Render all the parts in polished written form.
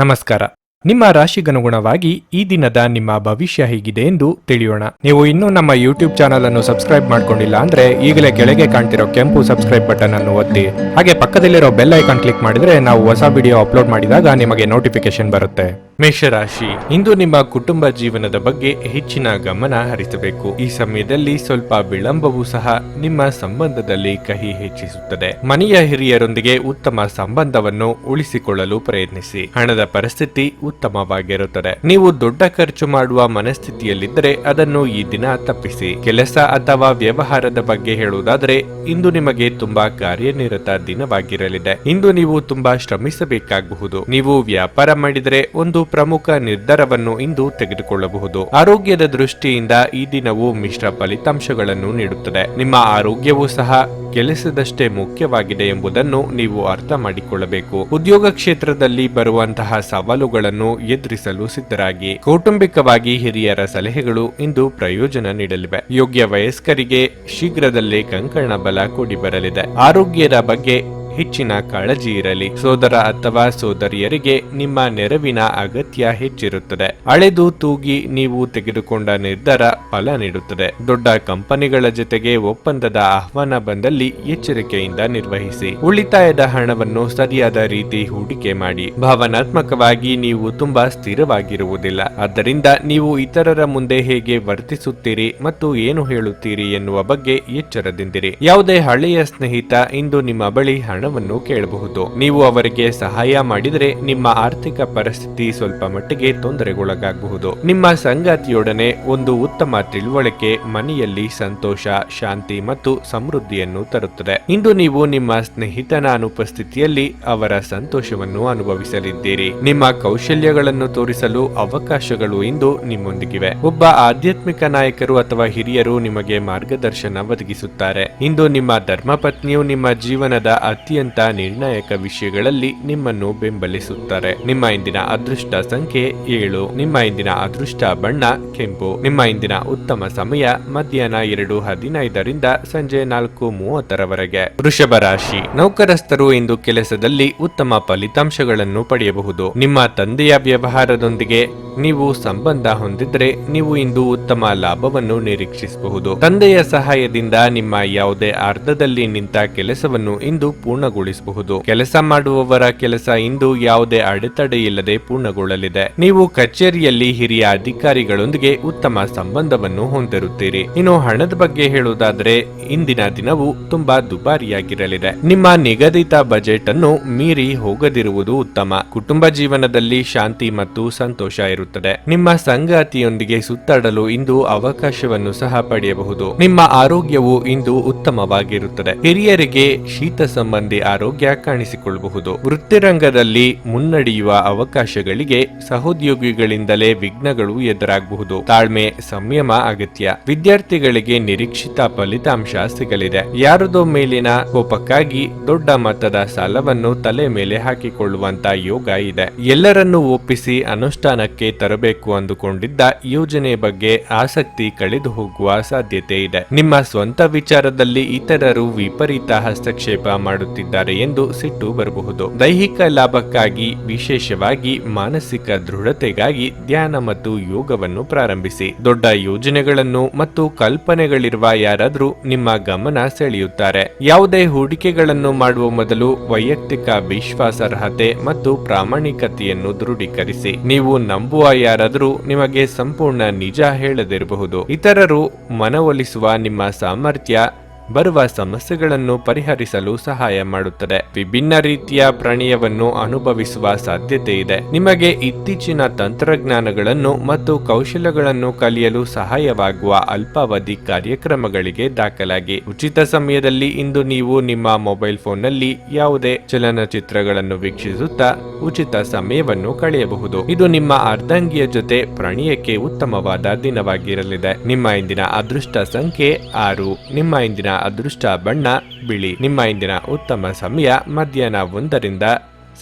ನಮಸ್ಕಾರ. ನಿಮ್ಮ ರಾಶಿಗನುಗುಣವಾಗಿ ಈ ದಿನದ ನಿಮ್ಮ ಭವಿಷ್ಯ ಹೇಗಿದೆ ಎಂದು ತಿಳಿಯೋಣ. ನೀವು ಇನ್ನೂ ನಮ್ಮ ಯೂಟ್ಯೂಬ್ ಚಾನಲ್ ಅನ್ನು ಸಬ್ಸ್ಕ್ರೈಬ್ ಮಾಡ್ಕೊಂಡಿಲ್ಲ ಅಂದ್ರೆ ಈಗಲೇ ಕೆಳಗೆ ಕಾಣ್ತಿರೋ ಕೆಂಪು ಸಬ್ಸ್ಕ್ರೈಬ್ ಬಟನ್ ಅನ್ನು ಒತ್ತಿ, ಹಾಗೆ ಪಕ್ಕದಲ್ಲಿರೋ ಬೆಲ್ ಐಕಾನ್ ಕ್ಲಿಕ್ ಮಾಡಿದ್ರೆ ನಾವು ಹೊಸ ವಿಡಿಯೋ ಅಪ್ಲೋಡ್ ಮಾಡಿದಾಗ ನಿಮಗೆ ನೋಟಿಫಿಕೇಶನ್ ಬರುತ್ತೆ. ಮೇಷರಾಶಿ, ಇಂದು ನಿಮ್ಮ ಕುಟುಂಬ ಜೀವನದ ಬಗ್ಗೆ ಹೆಚ್ಚಿನ ಗಮನ ಹರಿಸಬೇಕು. ಈ ಸಮಯದಲ್ಲಿ ಸ್ವಲ್ಪ ವಿಳಂಬವೂ ಸಹ ನಿಮ್ಮ ಸಂಬಂಧದಲ್ಲಿ ಕಹಿ ಹೆಚ್ಚಿಸುತ್ತದೆ. ಮನೆಯ ಹಿರಿಯರೊಂದಿಗೆ ಉತ್ತಮ ಸಂಬಂಧವನ್ನು ಉಳಿಸಿಕೊಳ್ಳಲು ಪ್ರಯತ್ನಿಸಿ. ಹಣದ ಪರಿಸ್ಥಿತಿ ಉತ್ತಮವಾಗಿರುತ್ತದೆ. ನೀವು ದೊಡ್ಡ ಖರ್ಚು ಮಾಡುವ ಮನಸ್ಥಿತಿಯಲ್ಲಿದ್ದರೆ ಅದನ್ನು ಈ ದಿನ ತಪ್ಪಿಸಿ. ಕೆಲಸ ಅಥವಾ ವ್ಯವಹಾರದ ಬಗ್ಗೆ ಹೇಳುವುದಾದರೆ ಇಂದು ನಿಮಗೆ ತುಂಬಾ ಕಾರ್ಯನಿರತ ದಿನವಾಗಿರಲಿದೆ. ಇಂದು ನೀವು ತುಂಬಾ ಶ್ರಮಿಸಬೇಕಾಗಬಹುದು. ನೀವು ವ್ಯಾಪಾರ ಮಾಡಿದರೆ ಒಂದು ಪ್ರಮುಖ ನಿರ್ಧಾರವನ್ನು ಇಂದು ತೆಗೆದುಕೊಳ್ಳಬಹುದು. ಆರೋಗ್ಯದ ದೃಷ್ಟಿಯಿಂದ ಈ ದಿನವು ಮಿಶ್ರ ಫಲಿತಾಂಶಗಳನ್ನು ನೀಡುತ್ತದೆ. ನಿಮ್ಮ ಆರೋಗ್ಯವೂ ಸಹ ಕೆಲಸದಷ್ಟೇ ಮುಖ್ಯವಾಗಿದೆ ಎಂಬುದನ್ನು ನೀವು ಅರ್ಥ ಮಾಡಿಕೊಳ್ಳಬೇಕು. ಉದ್ಯೋಗ ಕ್ಷೇತ್ರದಲ್ಲಿ ಬರುವಂತಹ ಸವಾಲುಗಳನ್ನು ಎದುರಿಸಲು ಸಿದ್ಧರಾಗಿ. ಕೌಟುಂಬಿಕವಾಗಿ ಹಿರಿಯರ ಸಲಹೆಗಳು ಇಂದು ಪ್ರಯೋಜನ ನೀಡಲಿವೆ. ಯೋಗ್ಯ ವಯಸ್ಕರಿಗೆ ಶೀಘ್ರದಲ್ಲೇ ಕಂಕಣ ಬಲ ಕೂಡಿ ಬರಲಿದೆ. ಆರೋಗ್ಯದ ಬಗ್ಗೆ ಹೆಚ್ಚಿನ ಕಾಳಜಿ ಇರಲಿ. ಸೋದರ ಅಥವಾ ಸೋದರಿಯರಿಗೆ ನಿಮ್ಮ ನೆರವಿನ ಅಗತ್ಯ ಹೆಚ್ಚಿರುತ್ತದೆ. ಅಳೆದು ತೂಗಿ ನೀವು ತೆಗೆದುಕೊಂಡ ನಿರ್ಧಾರ ಫಲ ನೀಡುತ್ತದೆ. ದೊಡ್ಡ ಕಂಪನಿಗಳ ಜೊತೆಗೆ ಒಪ್ಪಂದದ ಆಹ್ವಾನ ಬಂದಲ್ಲಿ ಎಚ್ಚರಿಕೆಯಿಂದ ನಿರ್ವಹಿಸಿ. ಉಳಿತಾಯದ ಹಣವನ್ನು ಸರಿಯಾದ ರೀತಿ ಹೂಡಿಕೆ ಮಾಡಿ. ಭಾವನಾತ್ಮಕವಾಗಿ ನೀವು ತುಂಬಾ ಸ್ಥಿರವಾಗಿರುವುದಿಲ್ಲ. ಆದ್ದರಿಂದ ನೀವು ಇತರರ ಮುಂದೆ ಹೇಗೆ ವರ್ತಿಸುತ್ತೀರಿ ಮತ್ತು ಏನು ಹೇಳುತ್ತೀರಿ ಎನ್ನುವ ಬಗ್ಗೆ ಎಚ್ಚರದಿಂದಿರಿ. ಯಾವುದೇ ಹಳೆಯ ಸ್ನೇಹಿತ ಇಂದು ನಿಮ್ಮ ಬಳಿ ಹಣವನ್ನು ಕೇಳಬಹುದು. ನೀವು ಅವರಿಗೆ ಸಹಾಯ ಮಾಡಿದರೆ ನಿಮ್ಮ ಆರ್ಥಿಕ ಪರಿಸ್ಥಿತಿ ಸ್ವಲ್ಪ ಮಟ್ಟಿಗೆ ತೊಂದರೆಗೊಳಗಾಗಬಹುದು. ನಿಮ್ಮ ಸಂಗಾತಿಯೊಡನೆ ಒಂದು ಉತ್ತಮ ತಿಳುವಳಿಕೆ ಮನೆಯಲ್ಲಿ ಸಂತೋಷ, ಶಾಂತಿ ಮತ್ತು ಸಮೃದ್ಧಿಯನ್ನು ತರುತ್ತದೆ. ಇಂದು ನೀವು ನಿಮ್ಮ ಸ್ನೇಹಿತನ ಅನುಪಸ್ಥಿತಿಯಲ್ಲಿ ಅವರ ಸಂತೋಷವನ್ನು ಅನುಭವಿಸಲಿದ್ದೀರಿ. ನಿಮ್ಮ ಕೌಶಲ್ಯಗಳನ್ನು ತೋರಿಸಲು ಅವಕಾಶಗಳು ಇಂದು ನಿಮ್ಮೊಂದಿಗಿವೆ. ಒಬ್ಬ ಆಧ್ಯಾತ್ಮಿಕ ನಾಯಕರು ಅಥವಾ ಹಿರಿಯರು ನಿಮಗೆ ಮಾರ್ಗದರ್ಶನ ಒದಗಿಸುತ್ತಾರೆ. ಇಂದು ನಿಮ್ಮ ಧರ್ಮಪತ್ನಿಯು ನಿಮ್ಮ ಜೀವನದ ಅತ್ಯಂತ ನಿರ್ಣಾಯಕ ವಿಷಯಗಳಲ್ಲಿ ನಿಮ್ಮನ್ನು ಬೆಂಬಲಿಸುತ್ತಾರೆ. ನಿಮ್ಮ ಇಂದಿನ ಅದೃಷ್ಟ ಸಂಖ್ಯೆ 7. ನಿಮ್ಮ ಇಂದಿನ ಅದೃಷ್ಟ ಬಣ್ಣ ಕೆಂಪು. ನಿಮ್ಮ ಇಂದಿನ ಉತ್ತಮ ಸಮಯ ಮಧ್ಯಾಹ್ನ 2:15ರಿಂದ ಸಂಜೆ 4:30ರವರೆಗೆ. ವೃಷಭ ರಾಶಿ, ನೌಕರಸ್ಥರು ಇಂದು ಕೆಲಸದಲ್ಲಿ ಉತ್ತಮ ಫಲಿತಾಂಶಗಳನ್ನು ಪಡೆಯಬಹುದು. ನಿಮ್ಮ ತಂದೆಯ ವ್ಯವಹಾರದೊಂದಿಗೆ ನೀವು ಸಂಬಂಧ ಹೊಂದಿದ್ರೆ ನೀವು ಇಂದು ಉತ್ತಮ ಲಾಭವನ್ನು ನಿರೀಕ್ಷಿಸಬಹುದು. ತಂದೆಯ ಸಹಾಯದಿಂದ ನಿಮ್ಮ ಯಾವುದೇ ಅರ್ಧದಲ್ಲಿ ನಿಂತ ಕೆಲಸವನ್ನು ಇಂದು ಪೂರ್ಣಗೊಳಿಸಬಹುದು. ಕೆಲಸ ಮಾಡುವವರ ಕೆಲಸ ಇಂದು ಯಾವುದೇ ಅಡೆತಡೆ ಇಲ್ಲದೆ ಪೂರ್ಣಗೊಳ್ಳಲಿದೆ. ನೀವು ಕಚೇರಿಯಲ್ಲಿ ಹಿರಿಯ ಅಧಿಕಾರಿಗಳೊಂದಿಗೆ ಉತ್ತಮ ಸಂಬಂಧವನ್ನು ಹೊಂದಿರುತ್ತೀರಿ. ಇನ್ನು ಹಣದ ಬಗ್ಗೆ ಹೇಳುವುದಾದರೆ ಇಂದಿನ ದಿನವು ತುಂಬಾ ದುಬಾರಿಯಾಗಿರಲಿದೆ. ನಿಮ್ಮ ನಿಗದಿತ ಬಜೆಟ್ ಅನ್ನು ಮೀರಿ ಹೋಗದಿರುವುದು ಉತ್ತಮ. ಕುಟುಂಬ ಜೀವನದಲ್ಲಿ ಶಾಂತಿ ಮತ್ತು ಸಂತೋಷ ಇರುತ್ತದೆ. ನಿಮ್ಮ ಸಂಗಾತಿಯೊಂದಿಗೆ ಸುತ್ತಾಡಲು ಇಂದು ಅವಕಾಶವನ್ನು ಸಹ ಪಡೆಯಬಹುದು. ನಿಮ್ಮ ಆರೋಗ್ಯವು ಇಂದು ಉತ್ತಮವಾಗಿರುತ್ತದೆ. ಹಿರಿಯರಿಗೆ ಶೀತ ಸಂಬಂಧಿ ಆರೋಗ್ಯ ಕಾಣಿಸಿಕೊಳ್ಳಬಹುದು. ವೃತ್ತಿರಂಗದಲ್ಲಿ ಮುನ್ನಡೆಯುವ ಅವಕಾಶಗಳಿಗೆ ಸಹೋದ್ಯೋಗಿಗಳಿಂದಲೇ ವಿಘ್ನಗಳು ಎದುರಾಗಬಹುದು. ತಾಳ್ಮೆ, ಸಂಯಮ ಅಗತ್ಯ. ವಿದ್ಯಾರ್ಥಿಗಳಿಗೆ ನಿರೀಕ್ಷಿತ ಫಲಿತಾಂಶ ಸಿಗಲಿದೆ. ಯಾರದೋ ಮೇಲಿನ ಕೋಪಕ್ಕಾಗಿ ದೊಡ್ಡ ಮೊತ್ತದ ಸಾಲವನ್ನು ತಲೆ ಮೇಲೆ ಹಾಕಿಕೊಳ್ಳುವಂತ ಯೋಗ ಇದೆ. ಎಲ್ಲರನ್ನೂ ಒಪ್ಪಿಸಿ ಅನುಷ್ಠಾನಕ್ಕೆ ತರಬೇಕು ಅಂದುಕೊಂಡಿದ್ದ ಯೋಜನೆ ಬಗ್ಗೆ ಆಸಕ್ತಿ ಕಳೆದು ಹೋಗುವ ಸಾಧ್ಯತೆ ಇದೆ. ನಿಮ್ಮ ಸ್ವಂತ ವಿಚಾರದಲ್ಲಿ ಇತರರು ವಿಪರೀತ ಹಸ್ತಕ್ಷೇಪ ಮಾಡುತ್ತಿದ್ದಾರೆ ಎಂದು ಸಿಟ್ಟು ಬರಬಹುದು. ದೈಹಿಕ ಲಾಭಕ್ಕಾಗಿ, ವಿಶೇಷವಾಗಿ ಮಾನಸಿಕ ದೃಢತೆಗಾಗಿ ಧ್ಯಾನ ಮತ್ತು ಯೋಗವನ್ನು ಪ್ರಾರಂಭಿಸಿ. ದೊಡ್ಡ ಯೋಜನೆಗಳನ್ನು ಮತ್ತು ಕಲ್ಪನೆಗಳಿರುವ ಯಾರಾದರೂ ನಿಮ್ಮ ಗಮನ ಸೆಳೆಯುತ್ತಾರೆ. ಯಾವುದೇ ಹೂಡಿಕೆಗಳನ್ನು ಮಾಡುವ ಮೊದಲು ವೈಯಕ್ತಿಕ ವಿಶ್ವಾಸಾರ್ಹತೆ ಮತ್ತು ಪ್ರಾಮಾಣಿಕತೆಯನ್ನು ದೃಢೀಕರಿಸಿ. ನೀವು ನಂಬುವ ಯಾರಾದರೂ ನಿಮಗೆ ಸಂಪೂರ್ಣ ನಿಜ ಹೇಳದಿರಬಹುದು. ಇತರರು ಮನವೊಲಿಸುವ ನಿಮ್ಮ ಸಾಮರ್ಥ್ಯ ಬರುವ ಸಮಸ್ಯೆಗಳನ್ನು ಪರಿಹರಿಸಲು ಸಹಾಯ ಮಾಡುತ್ತದೆ. ವಿಭಿನ್ನ ರೀತಿಯ ಪ್ರಣಯವನ್ನು ಅನುಭವಿಸುವ ಸಾಧ್ಯತೆ ಇದೆ. ನಿಮಗೆ ಇತ್ತೀಚಿನ ತಂತ್ರಜ್ಞಾನಗಳನ್ನು ಮತ್ತು ಕೌಶಲ್ಯಗಳನ್ನು ಕಲಿಯಲು ಸಹಾಯವಾಗುವ ಅಲ್ಪಾವಧಿ ಕಾರ್ಯಕ್ರಮಗಳಿಗೆ ದಾಖಲಾಗಿ. ಉಚಿತ ಸಮಯದಲ್ಲಿ ಇಂದು ನೀವು ನಿಮ್ಮ ಮೊಬೈಲ್ ಫೋನ್ನಲ್ಲಿ ಯಾವುದೇ ಚಲನಚಿತ್ರಗಳನ್ನು ವೀಕ್ಷಿಸುತ್ತಾ ಉಚಿತ ಸಮಯವನ್ನು ಕಳೆಯಬಹುದು. ಇದು ನಿಮ್ಮ ಅರ್ಧಾಂಗಿಯ ಜೊತೆ ಪ್ರಣಯಕ್ಕೆ ಉತ್ತಮವಾದ ದಿನವಾಗಿರಲಿದೆ. ನಿಮ್ಮ ಇಂದಿನ ಅದೃಷ್ಟ ಸಂಖ್ಯೆ 6. ನಿಮ್ಮ ಇಂದಿನ ಅದೃಷ್ಟ ಬಣ್ಣ ಬಿಳಿ. ನಿಮ್ಮ ಇಂದಿನ ಉತ್ತಮ ಸಮಯ ಮಧ್ಯಾಹ್ನ 1ರಿಂದ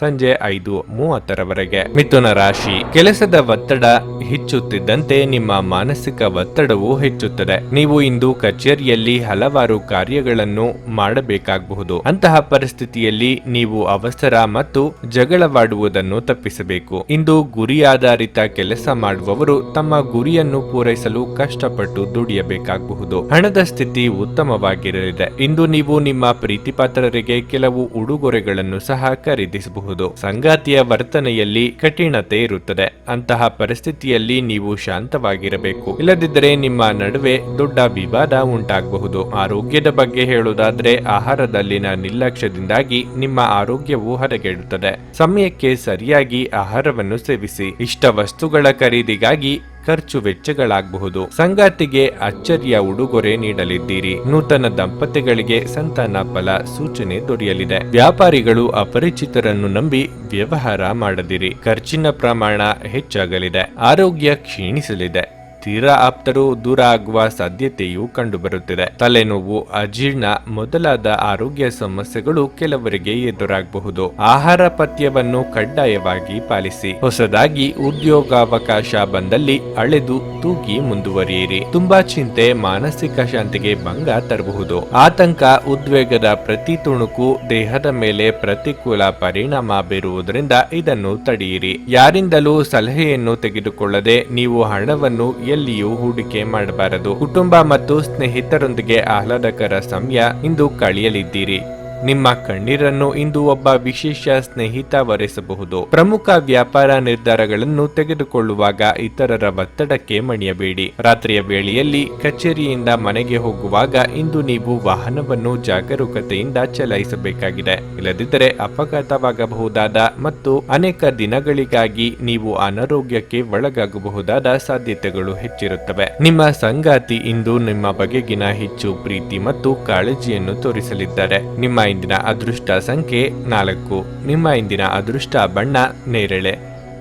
ಸಂಜೆ 5:30ರವರೆಗೆ. ಮಿಥುನ ರಾಶಿ, ಕೆಲಸದ ಒತ್ತಡ ಹೆಚ್ಚುತ್ತಿದ್ದಂತೆ ನಿಮ್ಮ ಮಾನಸಿಕ ಒತ್ತಡವು ಹೆಚ್ಚುತ್ತದೆ. ನೀವು ಇಂದು ಕಚೇರಿಯಲ್ಲಿ ಹಲವಾರು ಕಾರ್ಯಗಳನ್ನು ಮಾಡಬೇಕಾಗಬಹುದು. ಅಂತಹ ಪರಿಸ್ಥಿತಿಯಲ್ಲಿ ನೀವು ಅವಸರ ಮತ್ತು ಜಗಳವಾಡುವುದನ್ನು ತಪ್ಪಿಸಬೇಕು. ಇಂದು ಗುರಿ ಆಧಾರಿತ ಕೆಲಸ ಮಾಡುವವರು ತಮ್ಮ ಗುರಿಯನ್ನು ಪೂರೈಸಲು ಕಷ್ಟಪಟ್ಟು ದುಡಿಯಬೇಕಾಗಬಹುದು. ಹಣದ ಸ್ಥಿತಿ ಉತ್ತಮವಾಗಿರಲಿದೆ. ಇಂದು ನೀವು ನಿಮ್ಮ ಪ್ರೀತಿಪಾತ್ರರಿಗೆ ಕೆಲವು ಉಡುಗೊರೆಗಳನ್ನು ಸಹ ಖರೀದಿಸಬಹುದು. ಸಂಗಾತಿಯ ವರ್ತನೆಯಲ್ಲಿ ಕಠಿಣತೆ ಇರುತ್ತದೆ. ಅಂತಹ ಪರಿಸ್ಥಿತಿಯಲ್ಲಿ ನೀವು ಶಾಂತವಾಗಿರಬೇಕು. ಇಲ್ಲದಿದ್ದರೆ ನಿಮ್ಮ ನಡುವೆ ದೊಡ್ಡ ವಿವಾದ ಉಂಟಾಗಬಹುದು. ಆರೋಗ್ಯದ ಬಗ್ಗೆ ಹೇಳುವುದಾದ್ರೆ ಆಹಾರದಲ್ಲಿನ ನಿರ್ಲಕ್ಷ್ಯದಿಂದಾಗಿ ನಿಮ್ಮ ಆರೋಗ್ಯವು ಹದಗೆಡುತ್ತದೆ. ಸಮಯಕ್ಕೆ ಸರಿಯಾಗಿ ಆಹಾರವನ್ನು ಸೇವಿಸಿ. ಇಷ್ಟ ವಸ್ತುಗಳ ಖರೀದಿಗಾಗಿ ಖರ್ಚು ವೆಚ್ಚಗಳಾಗಬಹುದು. ಸಂಗಾತಿಗೆ ಅಚ್ಚರಿಯ ಉಡುಗೊರೆ ನೀಡಲಿದ್ದೀರಿ. ನೂತನ ದಂಪತಿಗಳಿಗೆ ಸಂತಾನ ಫಲ ಸೂಚನೆ ದೊರೆಯಲಿದೆ. ವ್ಯಾಪಾರಿಗಳು ಅಪರಿಚಿತರನ್ನು ನಂಬಿ ವ್ಯವಹಾರ ಮಾಡದಿರಿ. ಖರ್ಚಿನ ಪ್ರಮಾಣ ಹೆಚ್ಚಾಗಲಿದೆ. ಆರೋಗ್ಯ ಕ್ಷೀಣಿಸಲಿದೆ. ತೀರಾ ಆಪ್ತರು ದೂರ ಆಗುವ ಸಾಧ್ಯತೆಯೂ ಕಂಡುಬರುತ್ತಿದೆ. ತಲೆನೋವು, ಅಜೀರ್ಣ ಮೊದಲಾದ ಆರೋಗ್ಯ ಸಮಸ್ಯೆಗಳು ಕೆಲವರಿಗೆ ಎದುರಾಗಬಹುದು. ಆಹಾರ ಪಥ್ಯವನ್ನು ಕಡ್ಡಾಯವಾಗಿ ಪಾಲಿಸಿ. ಹೊಸದಾಗಿ ಉದ್ಯೋಗಾವಕಾಶ ಬಂದಲ್ಲಿ ಅಳೆದು ತೂಗಿ ಮುಂದುವರಿಯಿರಿ. ತುಂಬಾ ಚಿಂತೆ ಮಾನಸಿಕ ಶಾಂತಿಗೆ ಭಂಗ ತರಬಹುದು. ಆತಂಕ, ಉದ್ವೇಗದ ಪ್ರತಿ ತುಣುಕು ದೇಹದ ಮೇಲೆ ಪ್ರತಿಕೂಲ ಪರಿಣಾಮ ಬೀರುವುದರಿಂದ ಇದನ್ನು ತಡೆಯಿರಿ. ಯಾರಿಂದಲೂ ಸಲಹೆಯನ್ನು ತೆಗೆದುಕೊಳ್ಳದೆ ನೀವು ಹಣವನ್ನು ಎಲ್ಲಿಯೂ ಹೂಡಿಕೆ ಮಾಡಬಾರದು. ಕುಟುಂಬ ಮತ್ತು ಸ್ನೇಹಿತರೊಂದಿಗೆ ಆಹ್ಲಾದಕರ ಸಮಯ ಇಂದು ಕಳೆಯಲಿದ್ದೀರಿ. ನಿಮ್ಮ ಕಣ್ಣೀರನ್ನು ಇಂದು ಒಬ್ಬ ವಿಶೇಷ ಸ್ನೇಹಿತ ಒರೆಸಬಹುದು. ಪ್ರಮುಖ ವ್ಯಾಪಾರ ನಿರ್ಧಾರಗಳನ್ನು ತೆಗೆದುಕೊಳ್ಳುವಾಗ ಇತರರ ಒತ್ತಡಕ್ಕೆ ಮಣಿಯಬೇಡಿ. ರಾತ್ರಿಯ ವೇಳೆಯಲ್ಲಿ ಕಚೇರಿಯಿಂದ ಮನೆಗೆ ಹೋಗುವಾಗ ಇಂದು ನೀವು ವಾಹನವನ್ನು ಜಾಗರೂಕತೆಯಿಂದ ಚಲಾಯಿಸಬೇಕಾಗಿದೆ. ಇಲ್ಲದಿದ್ದರೆ ಅಪಘಾತವಾಗಬಹುದಾದ ಮತ್ತು ಅನೇಕ ದಿನಗಳಿಗಾಗಿ ನೀವು ಅನಾರೋಗ್ಯಕ್ಕೆ ಒಳಗಾಗಬಹುದಾದ ಸಾಧ್ಯತೆಗಳು ಹೆಚ್ಚಿರುತ್ತವೆ. ನಿಮ್ಮ ಸಂಗಾತಿ ಇಂದು ನಿಮ್ಮ ಬಗೆಗಿನ ಹೆಚ್ಚು ಪ್ರೀತಿ ಮತ್ತು ಕಾಳಜಿಯನ್ನು ತೋರಿಸಲಿದ್ದಾರೆ. ನಿಮ್ಮ ಇಂದಿನ ಅದೃಷ್ಟ ಸಂಖ್ಯೆ 4. ನಿಮ್ಮ ಇಂದಿನ ಅದೃಷ್ಟ ಬಣ್ಣ ನೇರಳೆ.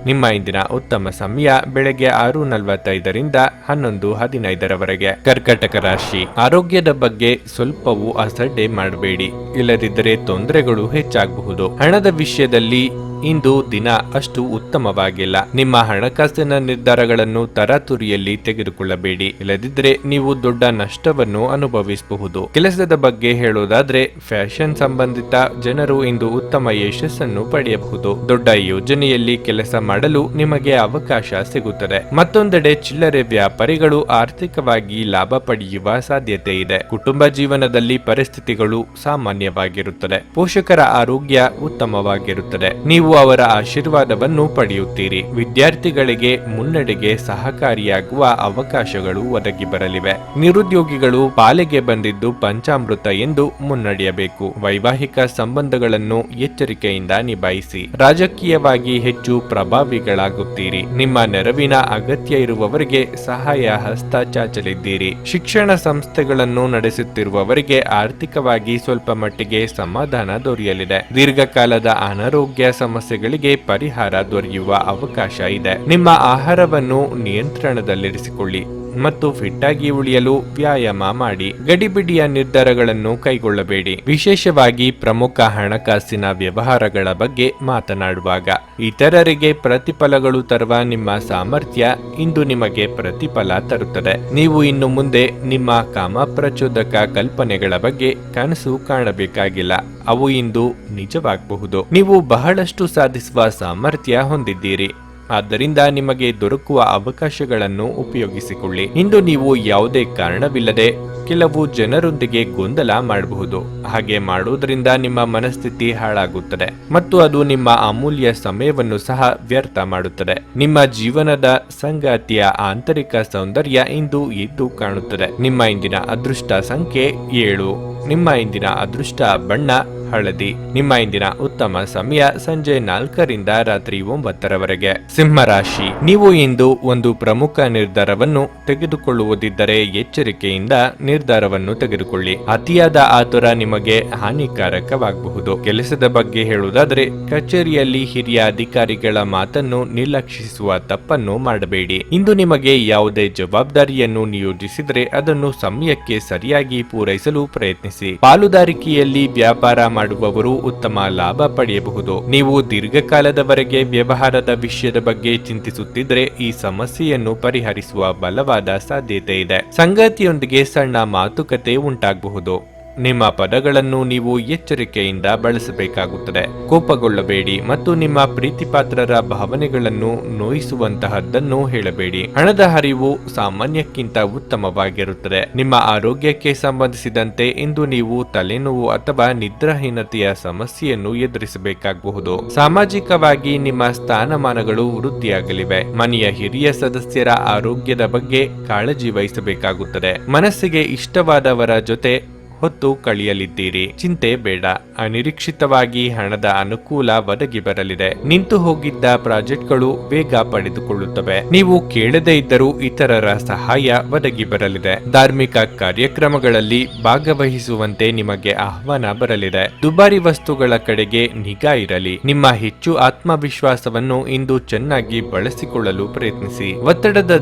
ನಿಮ್ಮ ಇಂದಿನ ಉತ್ತಮ ಸಮಯ ಬೆಳಗ್ಗೆ 6:45ರಿಂದ 11:15ರವರೆಗೆ. ಕರ್ಕಟಕ ರಾಶಿ, ಆರೋಗ್ಯದ ಬಗ್ಗೆ ಸ್ವಲ್ಪವೂ ಅಸಡ್ಡೆ ಮಾಡಬೇಡಿ. ಇಲ್ಲದಿದ್ದರೆ ತೊಂದರೆಗಳು ಹೆಚ್ಚಾಗಬಹುದು. ಹಣದ ವಿಷಯದಲ್ಲಿ ಇಂದು ದಿನ ಅಷ್ಟು ಉತ್ತಮವಾಗಿಲ್ಲ. ನಿಮ್ಮ ಹಣಕಾಸಿನ ನಿರ್ಧಾರಗಳನ್ನು ತರಾತುರಿಯಲ್ಲಿ ತೆಗೆದುಕೊಳ್ಳಬೇಡಿ. ಇಲ್ಲದಿದ್ದರೆ ನೀವು ದೊಡ್ಡ ನಷ್ಟವನ್ನು ಅನುಭವಿಸಬಹುದು. ಕೆಲಸದ ಬಗ್ಗೆ ಹೇಳೋದಾದ್ರೆ ಫ್ಯಾಷನ್ ಸಂಬಂಧಿತ ಜನರು ಇಂದು ಉತ್ತಮ ಯಶಸ್ಸನ್ನು ಪಡೆಯಬಹುದು. ದೊಡ್ಡ ಯೋಜನೆಯಲ್ಲಿ ಕೆಲಸ ಮಾಡಲು ನಿಮಗೆ ಅವಕಾಶ ಸಿಗುತ್ತದೆ. ಮತ್ತೊಂದೆಡೆ ಚಿಲ್ಲರೆ ವ್ಯಾಪಾರಿಗಳು ಆರ್ಥಿಕವಾಗಿ ಲಾಭ ಪಡೆಯುವ ಸಾಧ್ಯತೆ ಇದೆ. ಕುಟುಂಬ ಜೀವನದಲ್ಲಿ ಪರಿಸ್ಥಿತಿಗಳು ಸಾಮಾನ್ಯವಾಗಿರುತ್ತದೆ. ಪೋಷಕರ ಆರೋಗ್ಯ ಉತ್ತಮವಾಗಿರುತ್ತದೆ. ನೀವು ಅವರ ಆಶೀರ್ವಾದವನ್ನು ಪಡೆಯುತ್ತೀರಿ. ವಿದ್ಯಾರ್ಥಿಗಳಿಗೆ ಮುನ್ನಡೆಗೆ ಸಹಕಾರಿಯಾಗುವ ಅವಕಾಶಗಳು ಒದಗಿ ಬರಲಿವೆ. ನಿರುದ್ಯೋಗಿಗಳು ಪಾಲಿಗೆ ಬಂದಿದ್ದು ಪಂಚಾಮೃತ ಎಂದು ಮುನ್ನಡೆಯಬೇಕು. ವೈವಾಹಿಕ ಸಂಬಂಧಗಳನ್ನು ಎಚ್ಚರಿಕೆಯಿಂದ ನಿಭಾಯಿಸಿ. ರಾಜಕೀಯವಾಗಿ ಹೆಚ್ಚು ಪ್ರಭಾವಿಗಳಾಗುತ್ತೀರಿ. ನಿಮ್ಮ ನೆರವಿನ ಅಗತ್ಯ ಇರುವವರಿಗೆ ಸಹಾಯ ಹಸ್ತ ಚಾಚಲಿದ್ದೀರಿ. ಶಿಕ್ಷಣ ಸಂಸ್ಥೆಗಳನ್ನು ನಡೆಸುತ್ತಿರುವವರಿಗೆ ಆರ್ಥಿಕವಾಗಿ ಸ್ವಲ್ಪ ಮಟ್ಟಿಗೆ ಸಮಾಧಾನ ದೊರೆಯಲಿದೆ. ದೀರ್ಘಕಾಲದ ಅನಾರೋಗ್ಯ ಸಮಸ್ಯೆಗಳಿಗೆ ಪರಿಹಾರ ದೊರೆಯುವ ಅವಕಾಶ ಇದೆ. ನಿಮ್ಮ ಆಹಾರವನ್ನು ನಿಯಂತ್ರಣದಲ್ಲಿರಿಸಿಕೊಳ್ಳಿ ಮತ್ತು ಫಿಟ್ ಆಗಿ ಉಳಿಯಲು ವ್ಯಾಯಾಮ ಮಾಡಿ. ಗಡಿಬಿಡಿಯ ನಿರ್ಧಾರಗಳನ್ನು ಕೈಗೊಳ್ಳಬೇಡಿ. ವಿಶೇಷವಾಗಿ ಪ್ರಮುಖ ಹಣಕಾಸಿನ ವ್ಯವಹಾರಗಳ ಬಗ್ಗೆ ಮಾತನಾಡುವಾಗ ಇತರರಿಗೆ ಪ್ರತಿಫಲಗಳು ತರುವ ನಿಮ್ಮ ಸಾಮರ್ಥ್ಯ ಇಂದು ನಿಮಗೆ ಪ್ರತಿಫಲ ತರುತ್ತದೆ. ನೀವು ಇನ್ನು ಮುಂದೆ ನಿಮ್ಮ ಕಾಮಪ್ರಚೋದಕ ಕಲ್ಪನೆಗಳ ಬಗ್ಗೆ ಕನಸು ಕಾಣಬೇಕಾಗಿಲ್ಲ. ಅವು ಇಂದು ನಿಜವಾಗಬಹುದು. ನೀವು ಬಹಳಷ್ಟು ಸಾಧಿಸುವ ಸಾಮರ್ಥ್ಯ ಹೊಂದಿದ್ದೀರಿ. ಆದ್ದರಿಂದ ನಿಮಗೆ ದೊರಕುವ ಅವಕಾಶಗಳನ್ನು ಉಪಯೋಗಿಸಿಕೊಳ್ಳಿ. ಇಂದು ನೀವು ಯಾವುದೇ ಕಾರಣವಿಲ್ಲದೆ ಕೆಲವು ಜನರೊಂದಿಗೆ ಗೊಂದಲ ಮಾಡಬಹುದು. ಹಾಗೆ ಮಾಡುವುದರಿಂದ ನಿಮ್ಮ ಮನಸ್ಥಿತಿ ಹಾಳಾಗುತ್ತದೆ ಮತ್ತು ಅದು ನಿಮ್ಮ ಅಮೂಲ್ಯ ಸಮಯವನ್ನು ಸಹ ವ್ಯರ್ಥ ಮಾಡುತ್ತದೆ. ನಿಮ್ಮ ಜೀವನದ ಸಂಗಾತಿಯ ಆಂತರಿಕ ಸೌಂದರ್ಯ ಇಂದು ಎದ್ದು ಕಾಣುತ್ತದೆ. ನಿಮ್ಮ ಇಂದಿನ ಅದೃಷ್ಟ ಸಂಖ್ಯೆ 7. ನಿಮ್ಮ ಇಂದಿನ ಅದೃಷ್ಟ ಬಣ್ಣ ಹಳದಿ. ನಿಮ್ಮ ಇಂದಿನ ಉತ್ತಮ ಸಮಯ ಸಂಜೆ 4ರಿಂದ ರಾತ್ರಿ 9ರವರೆಗೆ. ಸಿಂಹರಾಶಿ, ನೀವು ಇಂದು ಒಂದು ಪ್ರಮುಖ ನಿರ್ಧಾರವನ್ನು ತೆಗೆದುಕೊಳ್ಳುವುದಿದ್ದರೆ ಎಚ್ಚರಿಕೆಯಿಂದ ನಿರ್ಧಾರವನ್ನು ತೆಗೆದುಕೊಳ್ಳಿ. ಅತಿಯಾದ ಆತುರ ನಿಮಗೆ ಹಾನಿಕಾರಕವಾಗಬಹುದು. ಕೆಲಸದ ಬಗ್ಗೆ ಹೇಳುವುದಾದರೆ ಕಚೇರಿಯಲ್ಲಿ ಹಿರಿಯ ಅಧಿಕಾರಿಗಳ ಮಾತನ್ನು ನಿರ್ಲಕ್ಷಿಸುವ ತಪ್ಪನ್ನು ಮಾಡಬೇಡಿ. ಇಂದು ನಿಮಗೆ ಯಾವುದೇ ಜವಾಬ್ದಾರಿಯನ್ನು ನಿಯೋಜಿಸಿದರೆ ಅದನ್ನು ಸಮಯಕ್ಕೆ ಸರಿಯಾಗಿ ಪೂರೈಸಲು ಪ್ರಯತ್ನಿಸಿ. ಪ್ರಯತ್ನಿಸಿ. ಪಾಲುದಾರಿಕೆಯಲ್ಲಿ ವ್ಯಾಪಾರ ಮಾಡುವವರು ಉತ್ತಮ ಲಾಭ ಪಡೆಯಬಹುದು. ನೀವು ದೀರ್ಘಕಾಲದವರೆಗೆ ವ್ಯವಹಾರದ ವಿಷಯದ ಬಗ್ಗೆ ಚಿಂತಿಸುತ್ತಿದ್ರೆ ಈ ಸಮಸ್ಯೆಯನ್ನು ಪರಿಹರಿಸುವ ಬಲವಾದ ಸಾಧ್ಯತೆ ಇದೆ. ಸಂಗಾತಿಯೊಂದಿಗೆ ಸಣ್ಣ ಮಾತುಕತೆ ಉಂಟಾಗಬಹುದು. ನಿಮ್ಮ ಪದಗಳನ್ನು ನೀವು ಎಚ್ಚರಿಕೆಯಿಂದ ಬಳಸಬೇಕಾಗುತ್ತದೆ. ಕೋಪಗೊಳ್ಳಬೇಡಿ ಮತ್ತು ನಿಮ್ಮ ಪ್ರೀತಿಪಾತ್ರರ ಭಾವನೆಗಳನ್ನು ನೋಯಿಸುವಂತಹದ್ದನ್ನು ಹೇಳಬೇಡಿ. ಹಣದ ಹರಿವು ಸಾಮಾನ್ಯಕ್ಕಿಂತ ಉತ್ತಮವಾಗಿರುತ್ತದೆ. ನಿಮ್ಮ ಆರೋಗ್ಯಕ್ಕೆ ಸಂಬಂಧಿಸಿದಂತೆ ಇಂದು ನೀವು ತಲೆನೋವು ಅಥವಾ ನಿದ್ರಾಹೀನತೆಯ ಸಮಸ್ಯೆಯನ್ನು ಎದುರಿಸಬೇಕಾಗಬಹುದು. ಸಾಮಾಜಿಕವಾಗಿ ನಿಮ್ಮ ಸ್ಥಾನಮಾನಗಳು ವೃದ್ಧಿಯಾಗಲಿವೆ. ಮನೆಯ ಹಿರಿಯ ಸದಸ್ಯರ ಆರೋಗ್ಯದ ಬಗ್ಗೆ ಕಾಳಜಿ ವಹಿಸಬೇಕಾಗುತ್ತದೆ. ಮನಸ್ಸಿಗೆ ಇಷ್ಟವಾದವರ ಜೊತೆ ಹೊತ್ತು ಕಳೆಯಲಿದ್ದೀರಿ. ಚಿಂತೆ ಬೇಡ. ಅನಿರೀಕ್ಷಿತವಾಗಿ ಹಣದ ಅನುಕೂಲ ಒದಗಿ ಬರಲಿದೆ. ನಿಂತು ಹೋಗಿದ್ದ ಪ್ರಾಜೆಕ್ಟ್ಗಳು ವೇಗ ಪಡೆದುಕೊಳ್ಳುತ್ತವೆ. ನೀವು ಕೇಳದೇ ಇದ್ದರೂ ಇತರರ ಸಹಾಯ ಒದಗಿ ಬರಲಿದೆ. ಧಾರ್ಮಿಕ ಕಾರ್ಯಕ್ರಮಗಳಲ್ಲಿ ಭಾಗವಹಿಸುವಂತೆ ನಿಮಗೆ ಆಹ್ವಾನ ಬರಲಿದೆ. ದುಬಾರಿ ವಸ್ತುಗಳ ಕಡೆಗೆ ನಿಗಾ ಇರಲಿ. ನಿಮ್ಮ ಹೆಚ್ಚು ಆತ್ಮವಿಶ್ವಾಸವನ್ನು ಇಂದು ಚೆನ್ನಾಗಿ ಬಳಸಿಕೊಳ್ಳಲು ಪ್ರಯತ್ನಿಸಿ. ಒತ್ತಡದ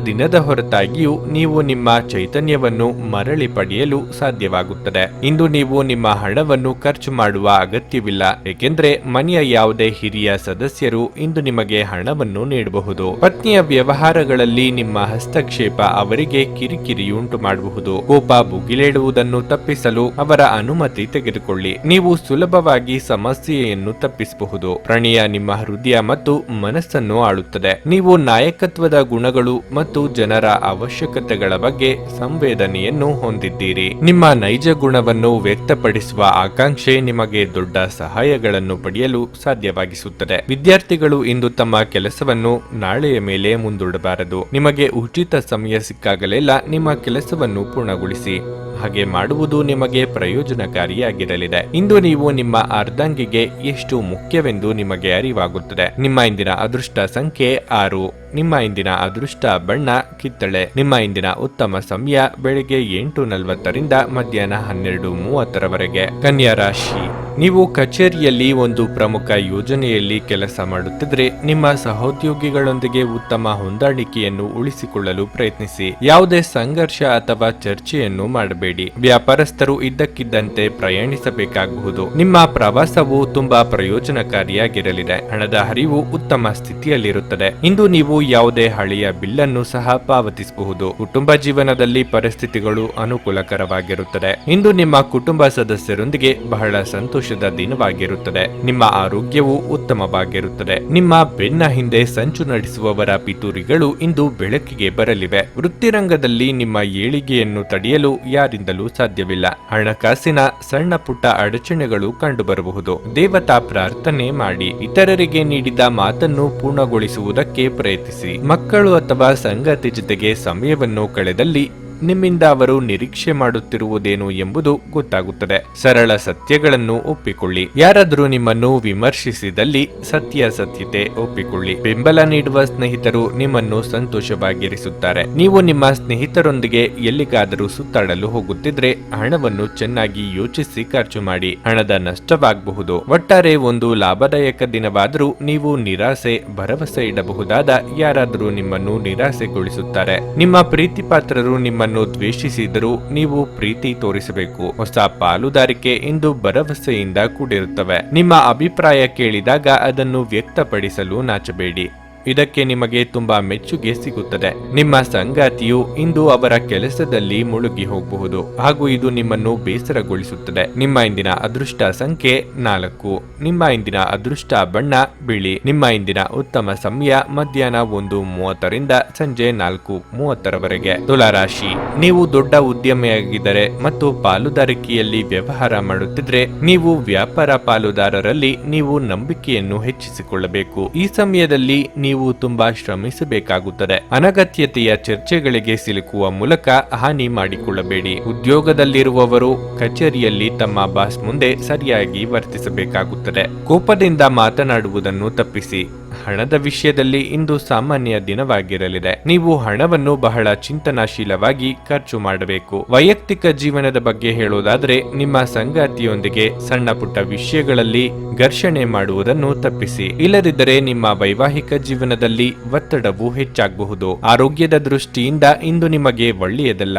ದಿನದ ಹೊರತಾಗಿಯೂ ನೀವು ನಿಮ್ಮ ಚೈತನ್ಯವನ್ನು ಮರಳಿ ಪಡೆಯಲು ಸಾಧ್ಯವಾಗುತ್ತದೆ. ಇಂದು ನೀವು ನಿಮ್ಮ ಹಣವನ್ನು ಖರ್ಚು ಮಾಡುವ ಅಗತ್ಯವಿಲ್ಲ, ಏಕೆಂದರೆ ಮನೆಯ ಯಾವುದೇ ಹಿರಿಯ ಸದಸ್ಯರು ಇಂದು ನಿಮಗೆ ಹಣವನ್ನು ನೀಡಬಹುದು. ಪತ್ನಿಯ ವ್ಯವಹಾರಗಳಲ್ಲಿ ನಿಮ್ಮ ಹಸ್ತಕ್ಷೇಪ ಅವರಿಗೆ ಕಿರಿಕಿರಿಯುಂಟು ಮಾಡಬಹುದು. ಕೋಪ ಭುಗಿಲೇಳುವುದನ್ನು ತಪ್ಪಿಸಲು ಅವರ ಅನುಮತಿ ತೆಗೆದುಕೊಳ್ಳಿ. ನೀವು ಸುಲಭವಾಗಿ ಸಮಸ್ಯೆಯನ್ನು ತಪ್ಪಿಸಬಹುದು. ಪ್ರಣಯ ನಿಮ್ಮ ಹೃದಯ ಮತ್ತು ಮನಸ್ಸನ್ನು ಆಳುತ್ತದೆ. ನೀವು ನಾಯಕತ್ವದ ಗುಣಗಳು ಮತ್ತು ಜನರ ಅವಶ್ಯಕತೆಗಳ ಬಗ್ಗೆ ಸಂವೇದನೆಯನ್ನು ಹೊಂದಿದ್ದೀರಿ. ನಿಮ್ಮ ನೈಜ ಗುಣವನ್ನು ವ್ಯಕ್ತಪಡಿಸುವ ಆಕಾಂಕ್ಷೆ ನಿಮಗೆ ದೊಡ್ಡ ಸಹಾಯಗಳನ್ನು ಪಡೆಯಲು ಸಾಧ್ಯವಾಗಿಸುತ್ತದೆ. ವಿದ್ಯಾರ್ಥಿಗಳು ಇಂದು ತಮ್ಮ ಕೆಲಸವನ್ನು ನಾಳೆಯ ಮೇಲೆ ಮುಂದೂಡಬಾರದು. ನಿಮಗೆ ಉಚಿತ ಸಮಯ ಸಿಕ್ಕಾಗಲೆಲ್ಲ ನಿಮ್ಮ ಕೆಲಸವನ್ನು ಪೂರ್ಣಗೊಳಿಸಿ. ಹಾಗೆ ಮಾಡುವುದು ನಿಮಗೆ ಪ್ರಯೋಜನಕಾರಿಯಾಗಿರಲಿದೆ. ಇಂದು ನೀವು ನಿಮ್ಮ ಅರ್ಧಾಂಗಿಗೆ ಎಷ್ಟು ಮುಖ್ಯವೆಂದು ನಿಮಗೆ ಅರಿವಾಗುತ್ತದೆ. ನಿಮ್ಮ ಇಂದಿನ ಅದೃಷ್ಟ ಸಂಖ್ಯೆ 6. ನಿಮ್ಮ ಇಂದಿನ ಅದೃಷ್ಟ ಬಣ್ಣ ಕಿತ್ತಳೆ. ನಿಮ್ಮ ಇಂದಿನ ಉತ್ತಮ ಸಮಯ ಬೆಳಿಗ್ಗೆ 8:40 ಮಧ್ಯಾಹ್ನ 12:30 ಕನ್ಯಾ ರಾಶಿ. ನೀವು ಕಚೇರಿಯಲ್ಲಿ ಒಂದು ಪ್ರಮುಖ ಯೋಜನೆಯಲ್ಲಿ ಕೆಲಸ ಮಾಡುತ್ತಿದ್ರೆ ನಿಮ್ಮ ಸಹೋದ್ಯೋಗಿಗಳೊಂದಿಗೆ ಉತ್ತಮ ಹೊಂದಾಣಿಕೆಯನ್ನು ಉಳಿಸಿಕೊಳ್ಳಲು ಪ್ರಯತ್ನಿಸಿ. ಯಾವುದೇ ಸಂಘರ್ಷ ಅಥವಾ ಚರ್ಚೆಯನ್ನು ಮಾಡಬೇಡಿ. ವ್ಯಾಪಾರಸ್ಥರು ಇದ್ದಕ್ಕಿದ್ದಂತೆ ಪ್ರಯಾಣಿಸಬೇಕಾಗಬಹುದು. ನಿಮ್ಮ ಪ್ರವಾಸವು ತುಂಬಾ ಪ್ರಯೋಜನಕಾರಿಯಾಗಿರಲಿದೆ. ಹಣದ ಹರಿವು ಉತ್ತಮ ಸ್ಥಿತಿಯಲ್ಲಿರುತ್ತದೆ. ಇಂದು ನೀವು ಯಾವುದೇ ಹಳೆಯ ಬಿಲ್ಲನ್ನು ಸಹ ಪಾವತಿಸಬಹುದು. ಕುಟುಂಬ ಜೀವನದಲ್ಲಿ ಪರಿಸ್ಥಿತಿಗಳು ಅನುಕೂಲಕರವಾಗಿರುತ್ತದೆ. ಇಂದು ನಿಮ್ಮ ಕುಟುಂಬ ಸದಸ್ಯರೊಂದಿಗೆ ಬಹಳ ಸಂತೋಷದ ದಿನವಾಗಿರುತ್ತದೆ. ನಿಮ್ಮ ಆರೋಗ್ಯವು ಉತ್ತಮವಾಗಿರುತ್ತದೆ. ನಿಮ್ಮ ಬೆನ್ನ ಹಿಂದೆ ಸಂಚು ನಡೆಸುವವರ ಪಿತೂರಿಗಳು ಇಂದು ಬೆಳಕಿಗೆ ಬರಲಿವೆ. ವೃತ್ತಿರಂಗದಲ್ಲಿ ನಿಮ್ಮ ಏಳಿಗೆಯನ್ನು ತಡೆಯಲು ಯಾರಿಂದಲೂ ಸಾಧ್ಯವಿಲ್ಲ. ಹಣಕಾಸಿನ ಸಣ್ಣ ಪುಟ್ಟ ಅಡಚಣೆಗಳು ಕಂಡುಬರಬಹುದು. ದೇವತಾ ಪ್ರಾರ್ಥನೆ ಮಾಡಿ. ಇತರರಿಗೆ ನೀಡಿದ ಮಾತನ್ನು ಪೂರ್ಣಗೊಳಿಸುವುದಕ್ಕೆ ಪ್ರಯತ್ನಿಸಿ. ಮಕ್ಕಳು ಅಥವಾ ಸಂಗಾತಿ ಜೊತೆಗೆ ಸಮಯವನ್ನು ಕಳೆದಲ್ಲಿ ನಿಮ್ಮಿಂದ ಅವರು ನಿರೀಕ್ಷೆ ಮಾಡುತ್ತಿರುವುದೇನು ಎಂಬುದು ಗೊತ್ತಾಗುತ್ತದೆ. ಸರಳ ಸತ್ಯಗಳನ್ನು ಒಪ್ಪಿಕೊಳ್ಳಿ. ಯಾರಾದರೂ ನಿಮ್ಮನ್ನು ವಿಮರ್ಶಿಸಿದಲ್ಲಿ ಸತ್ಯತೆ ಒಪ್ಪಿಕೊಳ್ಳಿ. ಬೆಂಬಲ ನೀಡುವ ಸ್ನೇಹಿತರು ನಿಮ್ಮನ್ನು ಸಂತೋಷವಾಗಿರಿಸುತ್ತಾರೆ. ನೀವು ನಿಮ್ಮ ಸ್ನೇಹಿತರೊಂದಿಗೆ ಎಲ್ಲಿಗಾದರೂ ಸುತ್ತಾಡಲು ಹೋಗುತ್ತಿದ್ರೆ ಹಣವನ್ನು ಚೆನ್ನಾಗಿ ಯೋಚಿಸಿ ಖರ್ಚು ಮಾಡಿ. ಹಣದ ನಷ್ಟವಾಗಬಹುದು. ಒಟ್ಟಾರೆ ಒಂದು ಲಾಭದಾಯಕ ದಿನವಾದರೂ ನೀವು ನಿರಾಸೆ ಭರವಸೆ ಇಡಬಹುದಾದ ಯಾರಾದರೂ ನಿಮ್ಮನ್ನು ನಿರಾಸೆಗೊಳಿಸುತ್ತಾರೆ. ನಿಮ್ಮ ಪ್ರೀತಿಪಾತ್ರರು ನಿಮ್ಮ ದ್ವೇಷಿಸಿದರೂ ನೀವು ಪ್ರೀತಿ ತೋರಿಸಬೇಕು. ಹೊಸ ಪಾಲುದಾರಿಕೆ ಇಂದು ಭರವಸೆಯಿಂದ ಕೂಡಿರುತ್ತವೆ. ನಿಮ್ಮ ಅಭಿಪ್ರಾಯ ಕೇಳಿದಾಗ ಅದನ್ನು ವ್ಯಕ್ತಪಡಿಸಲು ನಾಚಬೇಡಿ. ಇದಕ್ಕೆ ನಿಮಗೆ ತುಂಬಾ ಮೆಚ್ಚುಗೆ ಸಿಗುತ್ತದೆ. ನಿಮ್ಮ ಸಂಗಾತಿಯು ಇಂದು ಅವರ ಕೆಲಸದಲ್ಲಿ ಮುಳುಗಿ ಹೋಗಬಹುದು ಹಾಗೂ ಇದು ನಿಮ್ಮನ್ನು ಬೇಸರಗೊಳಿಸುತ್ತದೆ. ನಿಮ್ಮ ಇಂದಿನ ಅದೃಷ್ಟ ಸಂಖ್ಯೆ 4. ನಿಮ್ಮ ಇಂದಿನ ಅದೃಷ್ಟ ಬಣ್ಣ ಬಿಳಿ. ನಿಮ್ಮ ಇಂದಿನ ಉತ್ತಮ ಸಮಯ ಮಧ್ಯಾಹ್ನ 1:30 ಸಂಜೆ 4:30 ತುಲಾರಾಶಿ. ನೀವು ದೊಡ್ಡ ಉದ್ಯಮಿಯಾಗಿದ್ದರೆ ಮತ್ತು ಪಾಲುದಾರಿಕೆಯಲ್ಲಿ ವ್ಯವಹಾರ ಮಾಡುತ್ತಿದ್ರೆ ನೀವು ವ್ಯಾಪಾರ ಪಾಲುದಾರರಲ್ಲಿ ನೀವು ನಂಬಿಕೆಯನ್ನು ಹೆಚ್ಚಿಸಿಕೊಳ್ಳಬೇಕು. ಈ ಸಮಯದಲ್ಲಿ ನೀವು ತುಂಬಾ ಶ್ರಮಿಸಬೇಕಾಗುತ್ತದೆ. ಅನಗತ್ಯತೆಯ ಚರ್ಚೆಗಳಿಗೆ ಸಿಲುಕುವ ಮೂಲಕ ಹಾನಿ ಮಾಡಿಕೊಳ್ಳಬೇಡಿ. ಉದ್ಯೋಗದಲ್ಲಿರುವವರು ಕಚೇರಿಯಲ್ಲಿ ತಮ್ಮ ಬಾಸ್ ಮುಂದೆ ಸರಿಯಾಗಿ ವರ್ತಿಸಬೇಕಾಗುತ್ತದೆ. ಕೋಪದಿಂದ ಮಾತನಾಡುವುದನ್ನು ತಪ್ಪಿಸಿ. ಹಣದ ವಿಷಯದಲ್ಲಿ ಇಂದು ಸಾಮಾನ್ಯ ದಿನವಾಗಿರಲಿದೆ. ನೀವು ಹಣವನ್ನು ಬಹಳ ಚಿಂತನಾಶೀಲವಾಗಿ ಖರ್ಚು ಮಾಡಬೇಕು. ವೈಯಕ್ತಿಕ ಜೀವನದ ಬಗ್ಗೆ ಹೇಳೋದಾದ್ರೆ ನಿಮ್ಮ ಸಂಗಾತಿಯೊಂದಿಗೆ ಸಣ್ಣ ಪುಟ್ಟ ವಿಷಯಗಳಲ್ಲಿ ಘರ್ಷಣೆ ಮಾಡುವುದನ್ನು ತಪ್ಪಿಸಿ. ಇಲ್ಲದಿದ್ದರೆ ನಿಮ್ಮ ವೈವಾಹಿಕ ಜೀವನದಲ್ಲಿ ಒತ್ತಡವು ಹೆಚ್ಚಾಗಬಹುದು. ಆರೋಗ್ಯದ ದೃಷ್ಟಿಯಿಂದ ಇಂದು ನಿಮಗೆ ಒಳ್ಳೆಯದಲ್ಲ.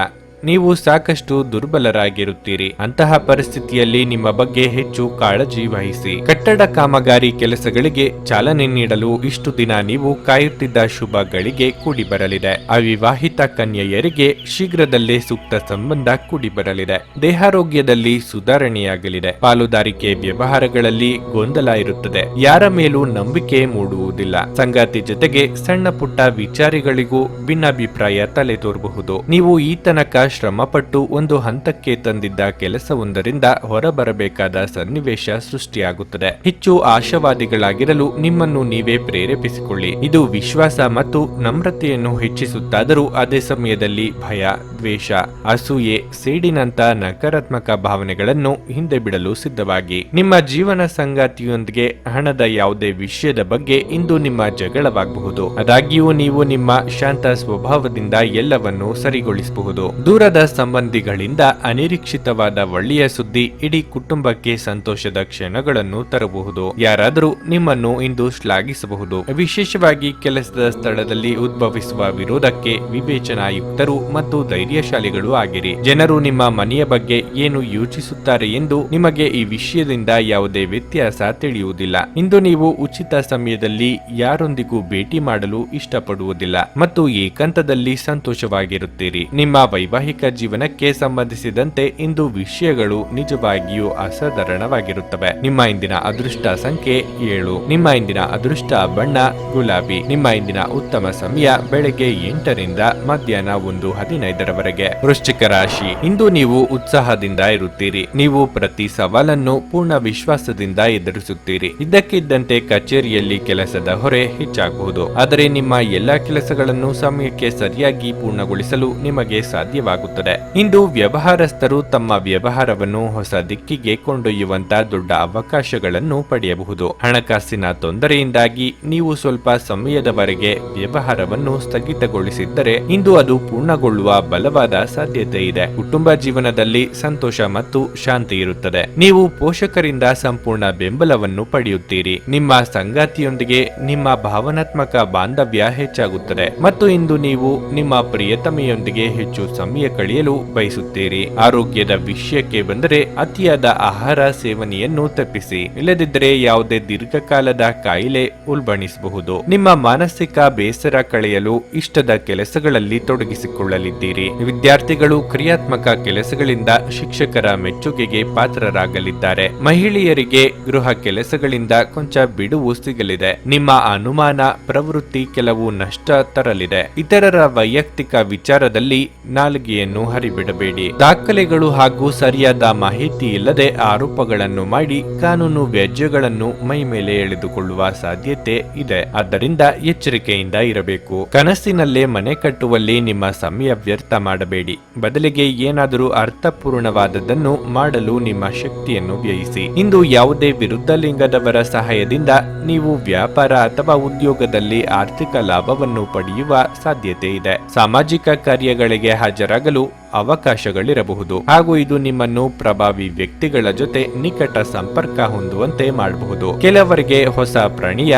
ನೀವು ಸಾಕಷ್ಟು ದುರ್ಬಲರಾಗಿರುತ್ತೀರಿ. ಅಂತಹ ಪರಿಸ್ಥಿತಿಯಲ್ಲಿ ನಿಮ್ಮ ಬಗ್ಗೆ ಹೆಚ್ಚು ಕಾಳಜಿ ವಹಿಸಿ. ಕಟ್ಟಡ ಕಾಮಗಾರಿ ಕೆಲಸಗಳಿಗೆ ಚಾಲನೆ ನೀಡಲು ಇಷ್ಟು ದಿನ ನೀವು ಕಾಯುತ್ತಿದ್ದ ಶುಭ ಗಳಿಗೆ ಕೂಡಿ ಬರಲಿದೆ. ಅವಿವಾಹಿತ ಕನ್ಯೆಯರಿಗೆ ಶೀಘ್ರದಲ್ಲೇ ಸೂಕ್ತ ಸಂಬಂಧ ಕೂಡಿ ಬರಲಿದೆ. ದೇಹಾರೋಗ್ಯದಲ್ಲಿ ಸುಧಾರಣೆಯಾಗಲಿದೆ. ಪಾಲುದಾರಿಕೆ ವ್ಯವಹಾರಗಳಲ್ಲಿ ಗೊಂದಲ ಇರುತ್ತದೆ. ಯಾರ ಮೇಲೂ ನಂಬಿಕೆ ಮೂಡುವುದಿಲ್ಲ. ಸಂಗಾತಿ ಜೊತೆಗೆ ಸಣ್ಣ ಪುಟ್ಟ ವಿಚಾರಗಳಿಗೂ ಭಿನ್ನಾಭಿಪ್ರಾಯ ತಲೆ ತೋರಬಹುದು. ನೀವು ಈ ತನಕ ಶ್ರಮಪಟ್ಟು ಒಂದು ಹಂತಕ್ಕೆ ತಂದಿದ್ದ ಕೆಲಸವೊಂದರಿಂದ ಹೊರಬರಬೇಕಾದ ಸನ್ನಿವೇಶ ಸೃಷ್ಟಿಯಾಗುತ್ತದೆ. ಹೆಚ್ಚು ಆಶಾವಾದಿಗಳಾಗಿರಲು ನಿಮ್ಮನ್ನು ನೀವೇ ಪ್ರೇರೇಪಿಸಿಕೊಳ್ಳಿ. ಇದು ವಿಶ್ವಾಸ ಮತ್ತು ನಮ್ರತೆಯನ್ನು ಹೆಚ್ಚಿಸುತ್ತಾದರೂ ಅದೇ ಸಮಯದಲ್ಲಿ ಭಯ, ದ್ವೇಷ, ಅಸೂಯೆ, ಸೇಡಿನಂತ ನಕಾರಾತ್ಮಕ ಭಾವನೆಗಳನ್ನು ಹಿಂದೆ ಬಿಡಲು ಸಿದ್ಧವಾಗಿ. ನಿಮ್ಮ ಜೀವನ ಸಂಗಾತಿಯೊಂದಿಗೆ ಹಣದ ಯಾವುದೇ ವಿಷಯದ ಬಗ್ಗೆ ಇಂದು ನಿಮ್ಮ ಜಗಳವಾಗಬಹುದು. ಆದಾಗ್ಯೂ ನೀವು ನಿಮ್ಮ ಶಾಂತ ಸ್ವಭಾವದಿಂದ ಎಲ್ಲವನ್ನೂ ಸರಿಗೊಳಿಸಬಹುದು. ದೂರದ ಸಂಬಂಧಿಗಳಿಂದ ಅನಿರೀಕ್ಷಿತವಾದ ಒಳ್ಳೆಯ ಸುದ್ದಿ ಇಡೀ ಕುಟುಂಬಕ್ಕೆ ಸಂತೋಷದ ಕ್ಷಣಗಳನ್ನು ತರಬಹುದು. ಯಾರಾದರೂ ನಿಮ್ಮನ್ನು ಇಂದು ಶ್ಲಾಘಿಸಬಹುದು. ವಿಶೇಷವಾಗಿ ಕೆಲಸದ ಸ್ಥಳದಲ್ಲಿ ಉದ್ಭವಿಸುವ ವಿರೋಧಕ್ಕೆ ವಿವೇಚನಾಯುಕ್ತರು ಮತ್ತು ಧೈರ್ಯಶಾಲಿಗಳು ಆಗಿರಿ. ಜನರು ನಿಮ್ಮ ಮನೆಯ ಬಗ್ಗೆ ಏನು ಯೋಚಿಸುತ್ತಾರೆ ಎಂದು ನಿಮಗೆ ಈ ವಿಷಯದಿಂದ ಯಾವುದೇ ವ್ಯತ್ಯಾಸ ತಿಳಿಯುವುದಿಲ್ಲ. ಇಂದು ನೀವು ಉಚಿತ ಸಮಯದಲ್ಲಿ ಯಾರೊಂದಿಗೂ ಭೇಟಿ ಮಾಡಲು ಇಷ್ಟಪಡುವುದಿಲ್ಲ ಮತ್ತು ಏಕಾಂತದಲ್ಲಿ ಸಂತೋಷವಾಗಿರುತ್ತೀರಿ. ನಿಮ್ಮ ವೈವಾಹಿಕ ಜೀವನಕ್ಕೆ ಸಂಬಂಧಿಸಿದಂತೆ ಇಂದು ವಿಷಯಗಳು ನಿಜವಾಗಿಯೂ ಅಸಾಧಾರಣವಾಗಿರುತ್ತವೆ. ನಿಮ್ಮ ಇಂದಿನ ಅದೃಷ್ಟ ಸಂಖ್ಯೆ 7. ನಿಮ್ಮ ಇಂದಿನ ಅದೃಷ್ಟ ಬಣ್ಣ ಗುಲಾಬಿ. ನಿಮ್ಮ ಇಂದಿನ ಉತ್ತಮ ಸಮಯ ಬೆಳಗ್ಗೆ 8 ರಿಂದ ಮಧ್ಯಾಹ್ನ 1:15 ವೃಶ್ಚಿಕ ರಾಶಿ. ಇಂದು ನೀವು ಉತ್ಸಾಹದಿಂದ ಇರುತ್ತೀರಿ. ನೀವು ಪ್ರತಿ ಸವಾಲನ್ನು ಪೂರ್ಣ ವಿಶ್ವಾಸದಿಂದ ಎದುರಿಸುತ್ತೀರಿ. ಇದ್ದಕ್ಕಿದ್ದಂತೆ ಕಚೇರಿಯಲ್ಲಿ ಕೆಲಸದ ಹೊರೆ ಹೆಚ್ಚಾಗಬಹುದು. ಆದರೆ ನಿಮ್ಮ ಎಲ್ಲಾ ಕೆಲಸಗಳನ್ನು ಸಮಯಕ್ಕೆ ಸರಿಯಾಗಿ ಪೂರ್ಣಗೊಳಿಸಲು ನಿಮಗೆ ಸಾಧ್ಯವಾಗುತ್ತದೆ. ಇಂದು ವ್ಯವಹಾರಸ್ಥರು ತಮ್ಮ ವ್ಯವಹಾರವನ್ನು ಹೊಸ ದಿಕ್ಕಿಗೆ ಕೊಂಡೊಯ್ಯುವಂತ ದೊಡ್ಡ ಅವಕಾಶಗಳನ್ನು ಪಡೆಯಬಹುದು. ಹಣಕಾಸಿನ ತೊಂದರೆಯಿಂದಾಗಿ ನೀವು ಸ್ವಲ್ಪ ಸಮಯದವರೆಗೆ ವ್ಯವಹಾರವನ್ನು ಸ್ಥಗಿತಗೊಳಿಸಿದ್ದರೆ ಇಂದು ಅದು ಪೂರ್ಣಗೊಳ್ಳುವ ಬಲವಾದ ಸಾಧ್ಯತೆ ಇದೆ. ಕುಟುಂಬ ಜೀವನದಲ್ಲಿ ಸಂತೋಷ ಮತ್ತು ಶಾಂತಿ ಇರುತ್ತದೆ. ನೀವು ಪೋಷಕರಿಂದ ಸಂಪೂರ್ಣ ಬೆಂಬಲವನ್ನು ಪಡೆಯುತ್ತೀರಿ. ನಿಮ್ಮ ಸಂಗಾತಿಯೊಂದಿಗೆ ನಿಮ್ಮ ಭಾವನಾತ್ಮಕ ಬಾಂಧವ್ಯ ಹೆಚ್ಚಾಗುತ್ತದೆ ಮತ್ತು ಇಂದು ನೀವು ನಿಮ್ಮ ಪ್ರಿಯತಮೆಯೊಂದಿಗೆ ಹೆಚ್ಚು ಸಮಯ ಕಳೆಯಲು ಬಯಸುತ್ತೀರಿ. ಆರೋಗ್ಯದ ವಿಷಯಕ್ಕೆ ಬಂದರೆ ಅತಿಯಾದ ಆಹಾರ ಸೇವನೆಯನ್ನು ತಪ್ಪಿಸಿ. ಇಲ್ಲದಿದ್ದರೆ ಯಾವುದೇ ದೀರ್ಘಕಾಲದ ಕಾಯಿಲೆ ಉಲ್ಬಣಿಸಬಹುದು. ನಿಮ್ಮ ಮಾನಸಿಕ ಬೇಸರ ಕಳೆಯಲು ಇಷ್ಟದ ಕೆಲಸಗಳಲ್ಲಿ ತೊಡಗಿಸಿಕೊಳ್ಳಲಿದ್ದೀರಿ. ವಿದ್ಯಾರ್ಥಿಗಳು ಕ್ರಿಯಾತ್ಮಕ ಕೆಲಸಗಳಿಂದ ಶಿಕ್ಷಕರ ಮೆಚ್ಚುಗೆಗೆ ಪಾತ್ರರಾಗಲಿದ್ದಾರೆ. ಮಹಿಳೆಯರಿಗೆ ಗೃಹ ಕೆಲಸಗಳಿಂದ ಕೊಂಚ ಬಿಡುವು ಸಿಗಲಿದೆ. ನಿಮ್ಮ ಅನುಮಾನ ಪ್ರವೃತ್ತಿ ಕೆಲವು ನಷ್ಟ ತರಲಿದೆ. ಇತರರ ವೈಯಕ್ತಿಕ ವಿಚಾರದಲ್ಲಿ ನಾಲಿಗೆಯನ್ನು ಹರಿಬಿಡಬೇಡಿ. ದಾಖಲೆಗಳು ಹಾಗೂ ಸರಿಯಾದ ಮಾಹಿತಿ ಇಲ್ಲದೆ ಆರೋಪಗಳನ್ನು ಮಾಡಿ ಕಾನೂನು ವ್ಯಾಜ್ಯಗಳನ್ನು ಮೈ ಮೇಲೆ ಎಳೆದುಕೊಳ್ಳುವ ಸಾಧ್ಯತೆ ಇದೆ. ಆದ್ದರಿಂದ ಎಚ್ಚರಿಕೆಯಿಂದ ಇರಬೇಕು. ಕನಸಿನಲ್ಲೇ ಮನೆ ಕಟ್ಟುವಲ್ಲಿ ನಿಮ್ಮ ಸಮಯ ವ್ಯರ್ಥ ಮಾಡಬೇಡಿ. ಬದಲಿಗೆ ಏನಾದರೂ ಅರ್ಥಪೂರ್ಣವಾದದ್ದನ್ನು ಮಾಡಲು ನಿಮ್ಮ ಶಕ್ತಿಯನ್ನು ವ್ಯಯಿಸಿ. ಇಂದು ಯಾವುದೇ ವಿರುದ್ಧ ಲಿಂಗದವರ ಸಹಾಯದಿಂದ ನೀವು ವ್ಯಾಪಾರ ಅಥವಾ ಉದ್ಯೋಗದಲ್ಲಿ ಆರ್ಥಿಕ ಲಾಭವನ್ನು ಪಡೆಯುವ ಸಾಧ್ಯತೆ ಇದೆ. ಸಾಮಾಜಿಕ ಕಾರ್ಯಗಳಿಗೆ ಹಾಜರಾಗಲು ಅವಕಾಶಗಳಿರಬಹುದು ಹಾಗೂ ಇದು ನಿಮ್ಮನ್ನು ಪ್ರಭಾವಿ ವ್ಯಕ್ತಿಗಳ ಜೊತೆ ನಿಕಟ ಸಂಪರ್ಕ ಹೊಂದುವಂತೆ ಮಾಡಬಹುದು. ಕೆಲವರಿಗೆ ಹೊಸ ಪ್ರಣಯ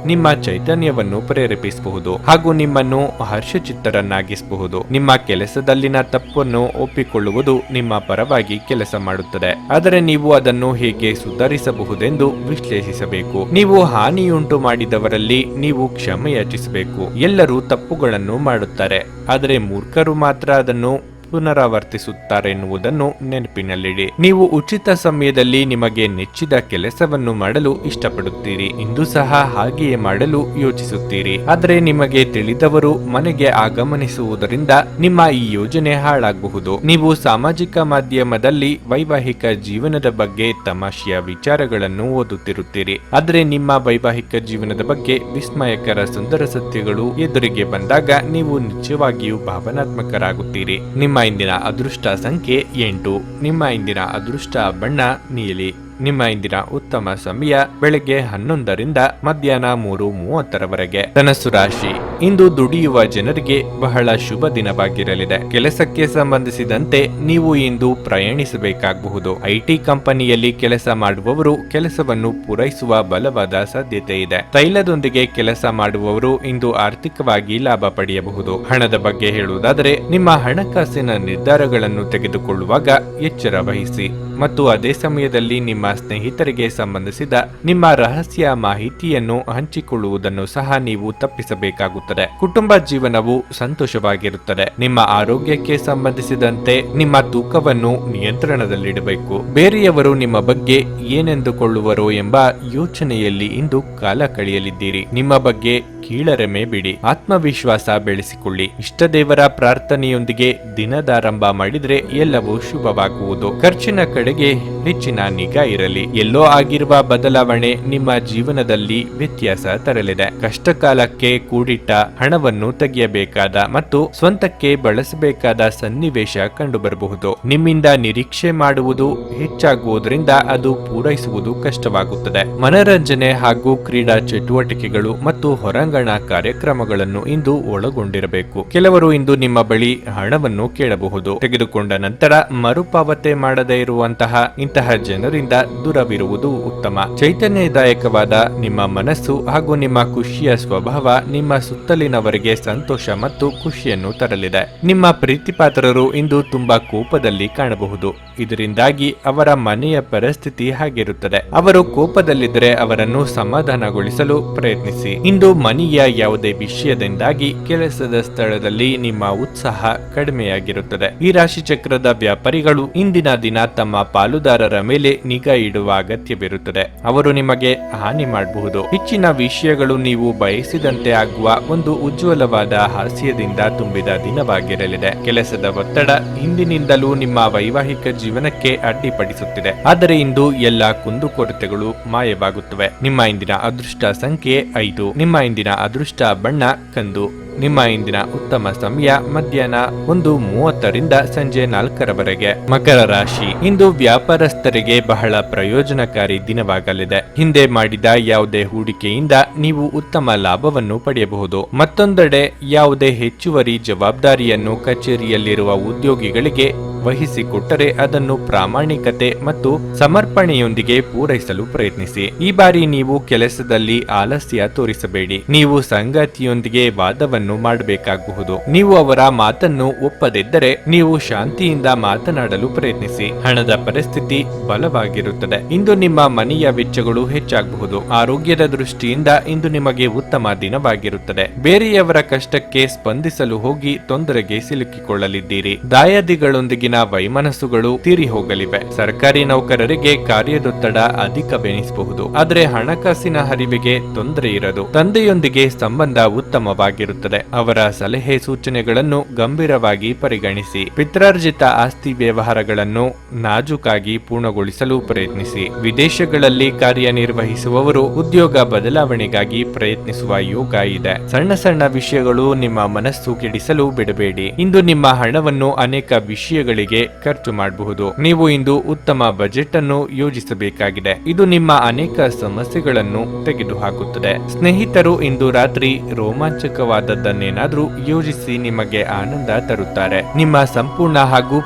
ನಿಮ್ಮ ಚೈತನ್ಯವನ್ನು ಪ್ರೇರೇಪಿಸಬಹುದು ಹಾಗೂ ನಿಮ್ಮನ್ನು ಹರ್ಷಚಿತ್ತರನ್ನಾಗಿಸಬಹುದು. ನಿಮ್ಮ ಕೆಲಸದಲ್ಲಿನ ತಪ್ಪನ್ನು ಒಪ್ಪಿಕೊಳ್ಳುವುದು ನಿಮ್ಮ ಪರವಾಗಿ ಕೆಲಸ ಮಾಡುತ್ತದೆ. ಆದರೆ ನೀವು ಅದನ್ನು ಹೇಗೆ ಸುಧಾರಿಸಬಹುದೆಂದು ವಿಶ್ಲೇಷಿಸಬೇಕು. ನೀವು ಹಾನಿಯುಂಟು ಮಾಡಿದವರಲ್ಲಿ ನೀವು ಕ್ಷಮೆ ಯಾಚಿಸಬೇಕು. ಎಲ್ಲರೂ ತಪ್ಪುಗಳನ್ನು ಮಾಡುತ್ತಾರೆ, ಆದರೆ ಮೂರ್ಖರು ಮಾತ್ರ ಅದನ್ನು ಪುನರಾವರ್ತಿಸುತ್ತಾರೆ ಎನ್ನುವುದನ್ನು ನೆನಪಿನಲ್ಲಿಡಿ. ನೀವು ಉಚಿತ ಸಮಯದಲ್ಲಿ ನಿಮಗೆ ನೆಚ್ಚಿದ ಕೆಲಸವನ್ನು ಮಾಡಲು ಇಷ್ಟಪಡುತ್ತೀರಿ. ಇಂದು ಸಹ ಹಾಗೆಯೇ ಮಾಡಲು ಯೋಚಿಸುತ್ತೀರಿ. ಆದರೆ ನಿಮಗೆ ತಿಳಿದವರು ಮನೆಗೆ ಆಗಮನಿಸುವುದರಿಂದ ನಿಮ್ಮ ಈ ಯೋಜನೆ ಹಾಳಾಗಬಹುದು. ನೀವು ಸಾಮಾಜಿಕ ಮಾಧ್ಯಮದಲ್ಲಿ ವೈವಾಹಿಕ ಜೀವನದ ಬಗ್ಗೆ ತಮಾಷೆಯ ವಿಚಾರಗಳನ್ನು ಓದುತ್ತಿರುತ್ತೀರಿ. ಆದರೆ ನಿಮ್ಮ ವೈವಾಹಿಕ ಜೀವನದ ಬಗ್ಗೆ ವಿಸ್ಮಯಕರ ಸುಂದರ ಸತ್ಯಗಳು ಎದುರಿಗೆ ಬಂದಾಗ ನೀವು ನಿಜವಾಗಿಯೂ ಭಾವನಾತ್ಮಕರಾಗುತ್ತೀರಿ. ನಿಮ್ಮ ಇಂದಿನ ಅದೃಷ್ಟ ಸಂಖ್ಯೆ 8. ನಿಮ್ಮ ಇಂದಿನ ಅದೃಷ್ಟ ಬಣ್ಣ ನೀಲಿ. ನಿಮ್ಮ ಇಂದಿನ ಉತ್ತಮ ಸಮಯ ಬೆಳಗ್ಗೆ 11ರಿಂದ ಮಧ್ಯಾಹ್ನ 3:30ರವರೆಗೆ. ಧನಸ್ಸು ರಾಶಿ, ಇಂದು ದುಡಿಯುವ ಜನರಿಗೆ ಬಹಳ ಶುಭ ದಿನವಾಗಿರಲಿದೆ. ಕೆಲಸಕ್ಕೆ ಸಂಬಂಧಿಸಿದಂತೆ ನೀವು ಇಂದು ಪ್ರಯಾಣಿಸಬೇಕಾಗಬಹುದು. ಐಟಿ ಕಂಪನಿಯಲ್ಲಿ ಕೆಲಸ ಮಾಡುವವರು ಕೆಲಸವನ್ನು ಪೂರೈಸುವ ಬಲವಾದ ಸಾಧ್ಯತೆ ಇದೆ. ತೈಲದೊಂದಿಗೆ ಕೆಲಸ ಮಾಡುವವರು ಇಂದು ಆರ್ಥಿಕವಾಗಿ ಲಾಭ ಪಡೆಯಬಹುದು. ಹಣದ ಬಗ್ಗೆ ಹೇಳುವುದಾದರೆ, ನಿಮ್ಮ ಹಣಕಾಸಿನ ನಿರ್ಧಾರಗಳನ್ನು ತೆಗೆದುಕೊಳ್ಳುವಾಗ ಎಚ್ಚರ ವಹಿಸಿ ಮತ್ತು ಅದೇ ಸಮಯದಲ್ಲಿ ನಿಮ್ಮ ಸ್ನೇಹಿತರಿಗೆ ಸಂಬಂಧಿಸಿದ ನಿಮ್ಮ ರಹಸ್ಯ ಮಾಹಿತಿಯನ್ನು ಹಂಚಿಕೊಳ್ಳುವುದನ್ನು ಸಹ ನೀವು ತಪ್ಪಿಸಬೇಕಾಗುತ್ತದೆ. ಕುಟುಂಬ ಜೀವನವು ಸಂತೋಷವಾಗಿರುತ್ತದೆ. ನಿಮ್ಮ ಆರೋಗ್ಯಕ್ಕೆ ಸಂಬಂಧಿಸಿದಂತೆ ನಿಮ್ಮ ತೂಕವನ್ನು ನಿಯಂತ್ರಣದಲ್ಲಿಡಬೇಕು. ಬೇರೆಯವರು ನಿಮ್ಮ ಬಗ್ಗೆ ಏನೆಂದುಕೊಳ್ಳುವರೋ ಎಂಬ ಯೋಚನೆಯಲ್ಲಿ ಇಂದು ಕಾಲ ಕಳೆಯಲಿದ್ದೀರಿ. ನಿಮ್ಮ ಬಗ್ಗೆ ಕೀಳರಿಮೆ ಬಿಡಿ. ಆತ್ಮವಿಶ್ವಾಸ ಬೆಳೆಸಿಕೊಳ್ಳಿ. ಇಷ್ಟದೇವರ ಪ್ರಾರ್ಥನೆಯೊಂದಿಗೆ ದಿನದಾರಂಭ ಮಾಡಿದ್ರೆ ಎಲ್ಲವೂ ಶುಭವಾಗುವುದು. ಖರ್ಚಿನ ಕಡೆಗೆ ಹೆಚ್ಚಿನ ನಿಗಾ ಇರಲಿ. ಎಲ್ಲೋ ಆಗಿರುವ ಬದಲಾವಣೆ ನಿಮ್ಮ ಜೀವನದಲ್ಲಿ ವ್ಯತ್ಯಾಸ ತರಲಿದೆ. ಕಷ್ಟಕಾಲಕ್ಕೆ ಕೂಡಿಟ್ಟ ಹಣವನ್ನು ತೆಗೆಯಬೇಕಾದ ಮತ್ತು ಸ್ವಂತಕ್ಕೆ ಬಳಸಬೇಕಾದ ಸನ್ನಿವೇಶ ಕಂಡುಬರಬಹುದು. ನಿಮ್ಮಿಂದ ನಿರೀಕ್ಷೆ ಮಾಡುವುದು ಹೆಚ್ಚಾಗುವುದರಿಂದ ಅದು ಪೂರೈಸುವುದು ಕಷ್ಟವಾಗುತ್ತದೆ. ಮನರಂಜನೆ ಹಾಗೂ ಕ್ರೀಡಾ ಚಟುವಟಿಕೆಗಳು ಮತ್ತು ಹೊರಾಂಗಣ ಕಾರ್ಯಕ್ರಮಗಳನ್ನು ಇಂದು ಒಳಗೊಂಡಿರಬೇಕು. ಕೆಲವರು ಇಂದು ನಿಮ್ಮ ಬಳಿ ಹಣವನ್ನು ಕೇಳಬಹುದು. ತೆಗೆದುಕೊಂಡ ನಂತರ ಮರುಪಾವತಿ ಮಾಡದೇ ಇರುವಂತಹ ಇಂತಹ ಜನರಿಂದ ದೂರವಿರುವುದು ಉತ್ತಮ. ಚೈತನ್ಯದಾಯಕವಾದ ನಿಮ್ಮ ಮನಸ್ಸು ಹಾಗೂ ನಿಮ್ಮ ಖುಷಿಯ ಸ್ವಭಾವ ನಿಮ್ಮ ಸುತ್ತಲಿನವರಿಗೆ ಸಂತೋಷ ಮತ್ತು ಖುಷಿಯನ್ನು ತರಲಿದೆ. ನಿಮ್ಮ ಪ್ರೀತಿಪಾತ್ರರು ಇಂದು ತುಂಬಾ ಕೋಪದಲ್ಲಿ ಕಾಣಬಹುದು. ಇದರಿಂದಾಗಿ ಅವರ ಮನೆಯ ಪರಿಸ್ಥಿತಿ ಹಾಗಿರುತ್ತದೆ. ಅವರು ಕೋಪದಲ್ಲಿದ್ದರೆ ಅವರನ್ನು ಸಮಾಧಾನಗೊಳಿಸಲು ಪ್ರಯತ್ನಿಸಿ. ಇಂದು ಮನೆಯ ಯಾವುದೇ ವಿಷಯದಿಂದಾಗಿ ಕೆಲಸದ ಸ್ಥಳದಲ್ಲಿ ನಿಮ್ಮ ಉತ್ಸಾಹ ಕಡಿಮೆಯಾಗಿರುತ್ತದೆ. ಈ ರಾಶಿ ಚಕ್ರದ ವ್ಯಾಪಾರಿಗಳು ಇಂದಿನ ದಿನ ತಮ್ಮ ಪಾಲುದಾರರ ಮೇಲೆ ನಿಗಾ ಇಡುವ ಅಗತ್ಯವಿರುತ್ತದೆ. ಅವರು ನಿಮಗೆ ಹಾನಿ ಮಾಡಬಹುದು. ಹೆಚ್ಚಿನ ವಿಷಯಗಳು ನೀವು ಬಯಸಿದಂತೆ ಆಗುವ ಒಂದು ಉಜ್ವಲವಾದ ಹಾಸ್ಯದಿಂದ ತುಂಬಿದ ದಿನವಾಗಿರಲಿದೆ. ಕೆಲಸದ ಒತ್ತಡ ಹಿಂದಿನಿಂದಲೂ ನಿಮ್ಮ ವೈವಾಹಿಕ ಜೀವನಕ್ಕೆ ಅಡ್ಡಿಪಡಿಸುತ್ತಿದೆ. ಆದರೆ ಇಂದು ಎಲ್ಲಾ ಕುಂದುಕೊರತೆಗಳು ಮಾಯವಾಗುತ್ತವೆ. ನಿಮ್ಮ ಇಂದಿನ ಅದೃಷ್ಟ ಸಂಖ್ಯೆ 5. ನಿಮ್ಮ ಇಂದಿನ ಅದೃಷ್ಟ ಬಣ್ಣ ಕಂದು. ನಿಮ್ಮ ಇಂದಿನ ಉತ್ತಮ ಸಮಯ ಮಧ್ಯಾಹ್ನ 1:30ರಿಂದ ಸಂಜೆ 4ರವರೆಗೆ. ಮಕರ ರಾಶಿ, ಇಂದು ವ್ಯಾಪಾರಸ್ಥರಿಗೆ ಬಹಳ ಪ್ರಯೋಜನಕಾರಿ ದಿನವಾಗಲಿದೆ. ಹಿಂದೆ ಮಾಡಿದ ಯಾವುದೇ ಹೂಡಿಕೆಯಿಂದ ನೀವು ಉತ್ತಮ ಲಾಭವನ್ನು ಪಡೆಯಬಹುದು. ಮತ್ತೊಂದೆಡೆ ಯಾವುದೇ ಹೆಚ್ಚುವರಿ ಜವಾಬ್ದಾರಿಯನ್ನು ಕಚೇರಿಯಲ್ಲಿರುವ ಉದ್ಯೋಗಿಗಳಿಗೆ ವಹಿಸಿಕೊಟ್ಟರೆ ಅದನ್ನು ಪ್ರಾಮಾಣಿಕತೆ ಮತ್ತು ಸಮರ್ಪಣೆಯೊಂದಿಗೆ ಪೂರೈಸಲು ಪ್ರಯತ್ನಿಸಿ. ಈ ಬಾರಿ ನೀವು ಕೆಲಸದಲ್ಲಿ ಆಲಸ್ಯ ತೋರಿಸಬೇಡಿ. ನೀವು ಸಂಗಾತಿಯೊಂದಿಗೆ ವಾದವನ್ನು ಮಾಡಬೇಕಾಗಬಹುದು. ನೀವು ಅವರ ಮಾತನ್ನು ಒಪ್ಪದಿದ್ದರೆ ನೀವು ಶಾಂತಿಯಿಂದ ಮಾತನಾಡಲು ಪ್ರಯತ್ನಿಸಿ. ಹಣದ ಪರಿಸ್ಥಿತಿ ಬಲವಾಗಿರುತ್ತದೆ. ಇಂದು ನಿಮ್ಮ ಮನೆಯ ವೆಚ್ಚಗಳು ಹೆಚ್ಚಾಗಬಹುದು. ಆರೋಗ್ಯದ ದೃಷ್ಟಿಯಿಂದ ಇಂದು ನಿಮಗೆ ಉತ್ತಮ ದಿನವಾಗಿರುತ್ತದೆ. ಬೇರೆಯವರ ಕಷ್ಟಕ್ಕೆ ಸ್ಪಂದಿಸಲು ಹೋಗಿ ತೊಂದರೆಗೆ ಸಿಲುಕಿಕೊಳ್ಳಲಿದ್ದೀರಿ. ದಾಯಾದಿಗಳೊಂದಿಗಿನ ವೈಮನಸ್ಸುಗಳು ತೀರಿ ಹೋಗಲಿವೆ. ಸರ್ಕಾರಿ ನೌಕರರಿಗೆ ಕಾರ್ಯದೊತ್ತಡ ಅಧಿಕವೆನಿಸಬಹುದು. ಆದರೆ ಹಣಕಾಸಿನ ಹರಿವಿಗೆ ತೊಂದರೆ ಇರದು. ತಂದೆಯೊಂದಿಗೆ ಸಂಬಂಧ ಉತ್ತಮವಾಗಿರುತ್ತದೆ. ಅವರ ಸಲಹೆ ಸೂಚನೆಗಳನ್ನು ಗಂಭೀರವಾಗಿ ಪರಿಗಣಿಸಿ. ಪಿತ್ರಾರ್ಜಿತ ಆಸ್ತಿ ವ್ಯವಹಾರಗಳನ್ನು ನಾಜೂಕಾಗಿ ಪೂರ್ಣಗೊಳಿಸಲು ಪ್ರಯತ್ನಿಸಿ. ವಿದೇಶಗಳಲ್ಲಿ ಕಾರ್ಯನಿರ್ವಹಿಸುವವರು ಉದ್ಯೋಗ ಬದಲಾವಣೆಗಾಗಿ ಪ್ರಯತ್ನಿಸುವ ಯೋಗ ಇದೆ. ಸಣ್ಣ ಸಣ್ಣ ವಿಷಯಗಳು ನಿಮ್ಮ ಮನಸ್ಸು ಕೆಡಿಸಲು ಬಿಡಬೇಡಿ. ಇಂದು ನಿಮ್ಮ ಹಣವನ್ನು ಅನೇಕ ವಿಷಯಗಳಿಗೆ ಖರ್ಚು ಮಾಡಬಹುದು. ನೀವು ಇಂದು ಉತ್ತಮ ಬಜೆಟ್ ಅನ್ನು ಯೋಜಿಸಬೇಕಾಗಿದೆ. ಇದು ನಿಮ್ಮ ಅನೇಕ ಸಮಸ್ಯೆಗಳನ್ನು ತೆಗೆದುಹಾಕುತ್ತದೆ. ಸ್ನೇಹಿತರು ಇಂದು ರಾತ್ರಿ ರೋಮಾಂಚಕವಾದದ್ದನ್ನೇನಾದ್ರೂ ಯೋಜಿಸಿ ನಿಮಗೆ ಆನಂದ ತರುತ್ತಾರೆ. ನಿಮ್ಮ ಸಂಪೂರ್ಣ ಹಾಗೂ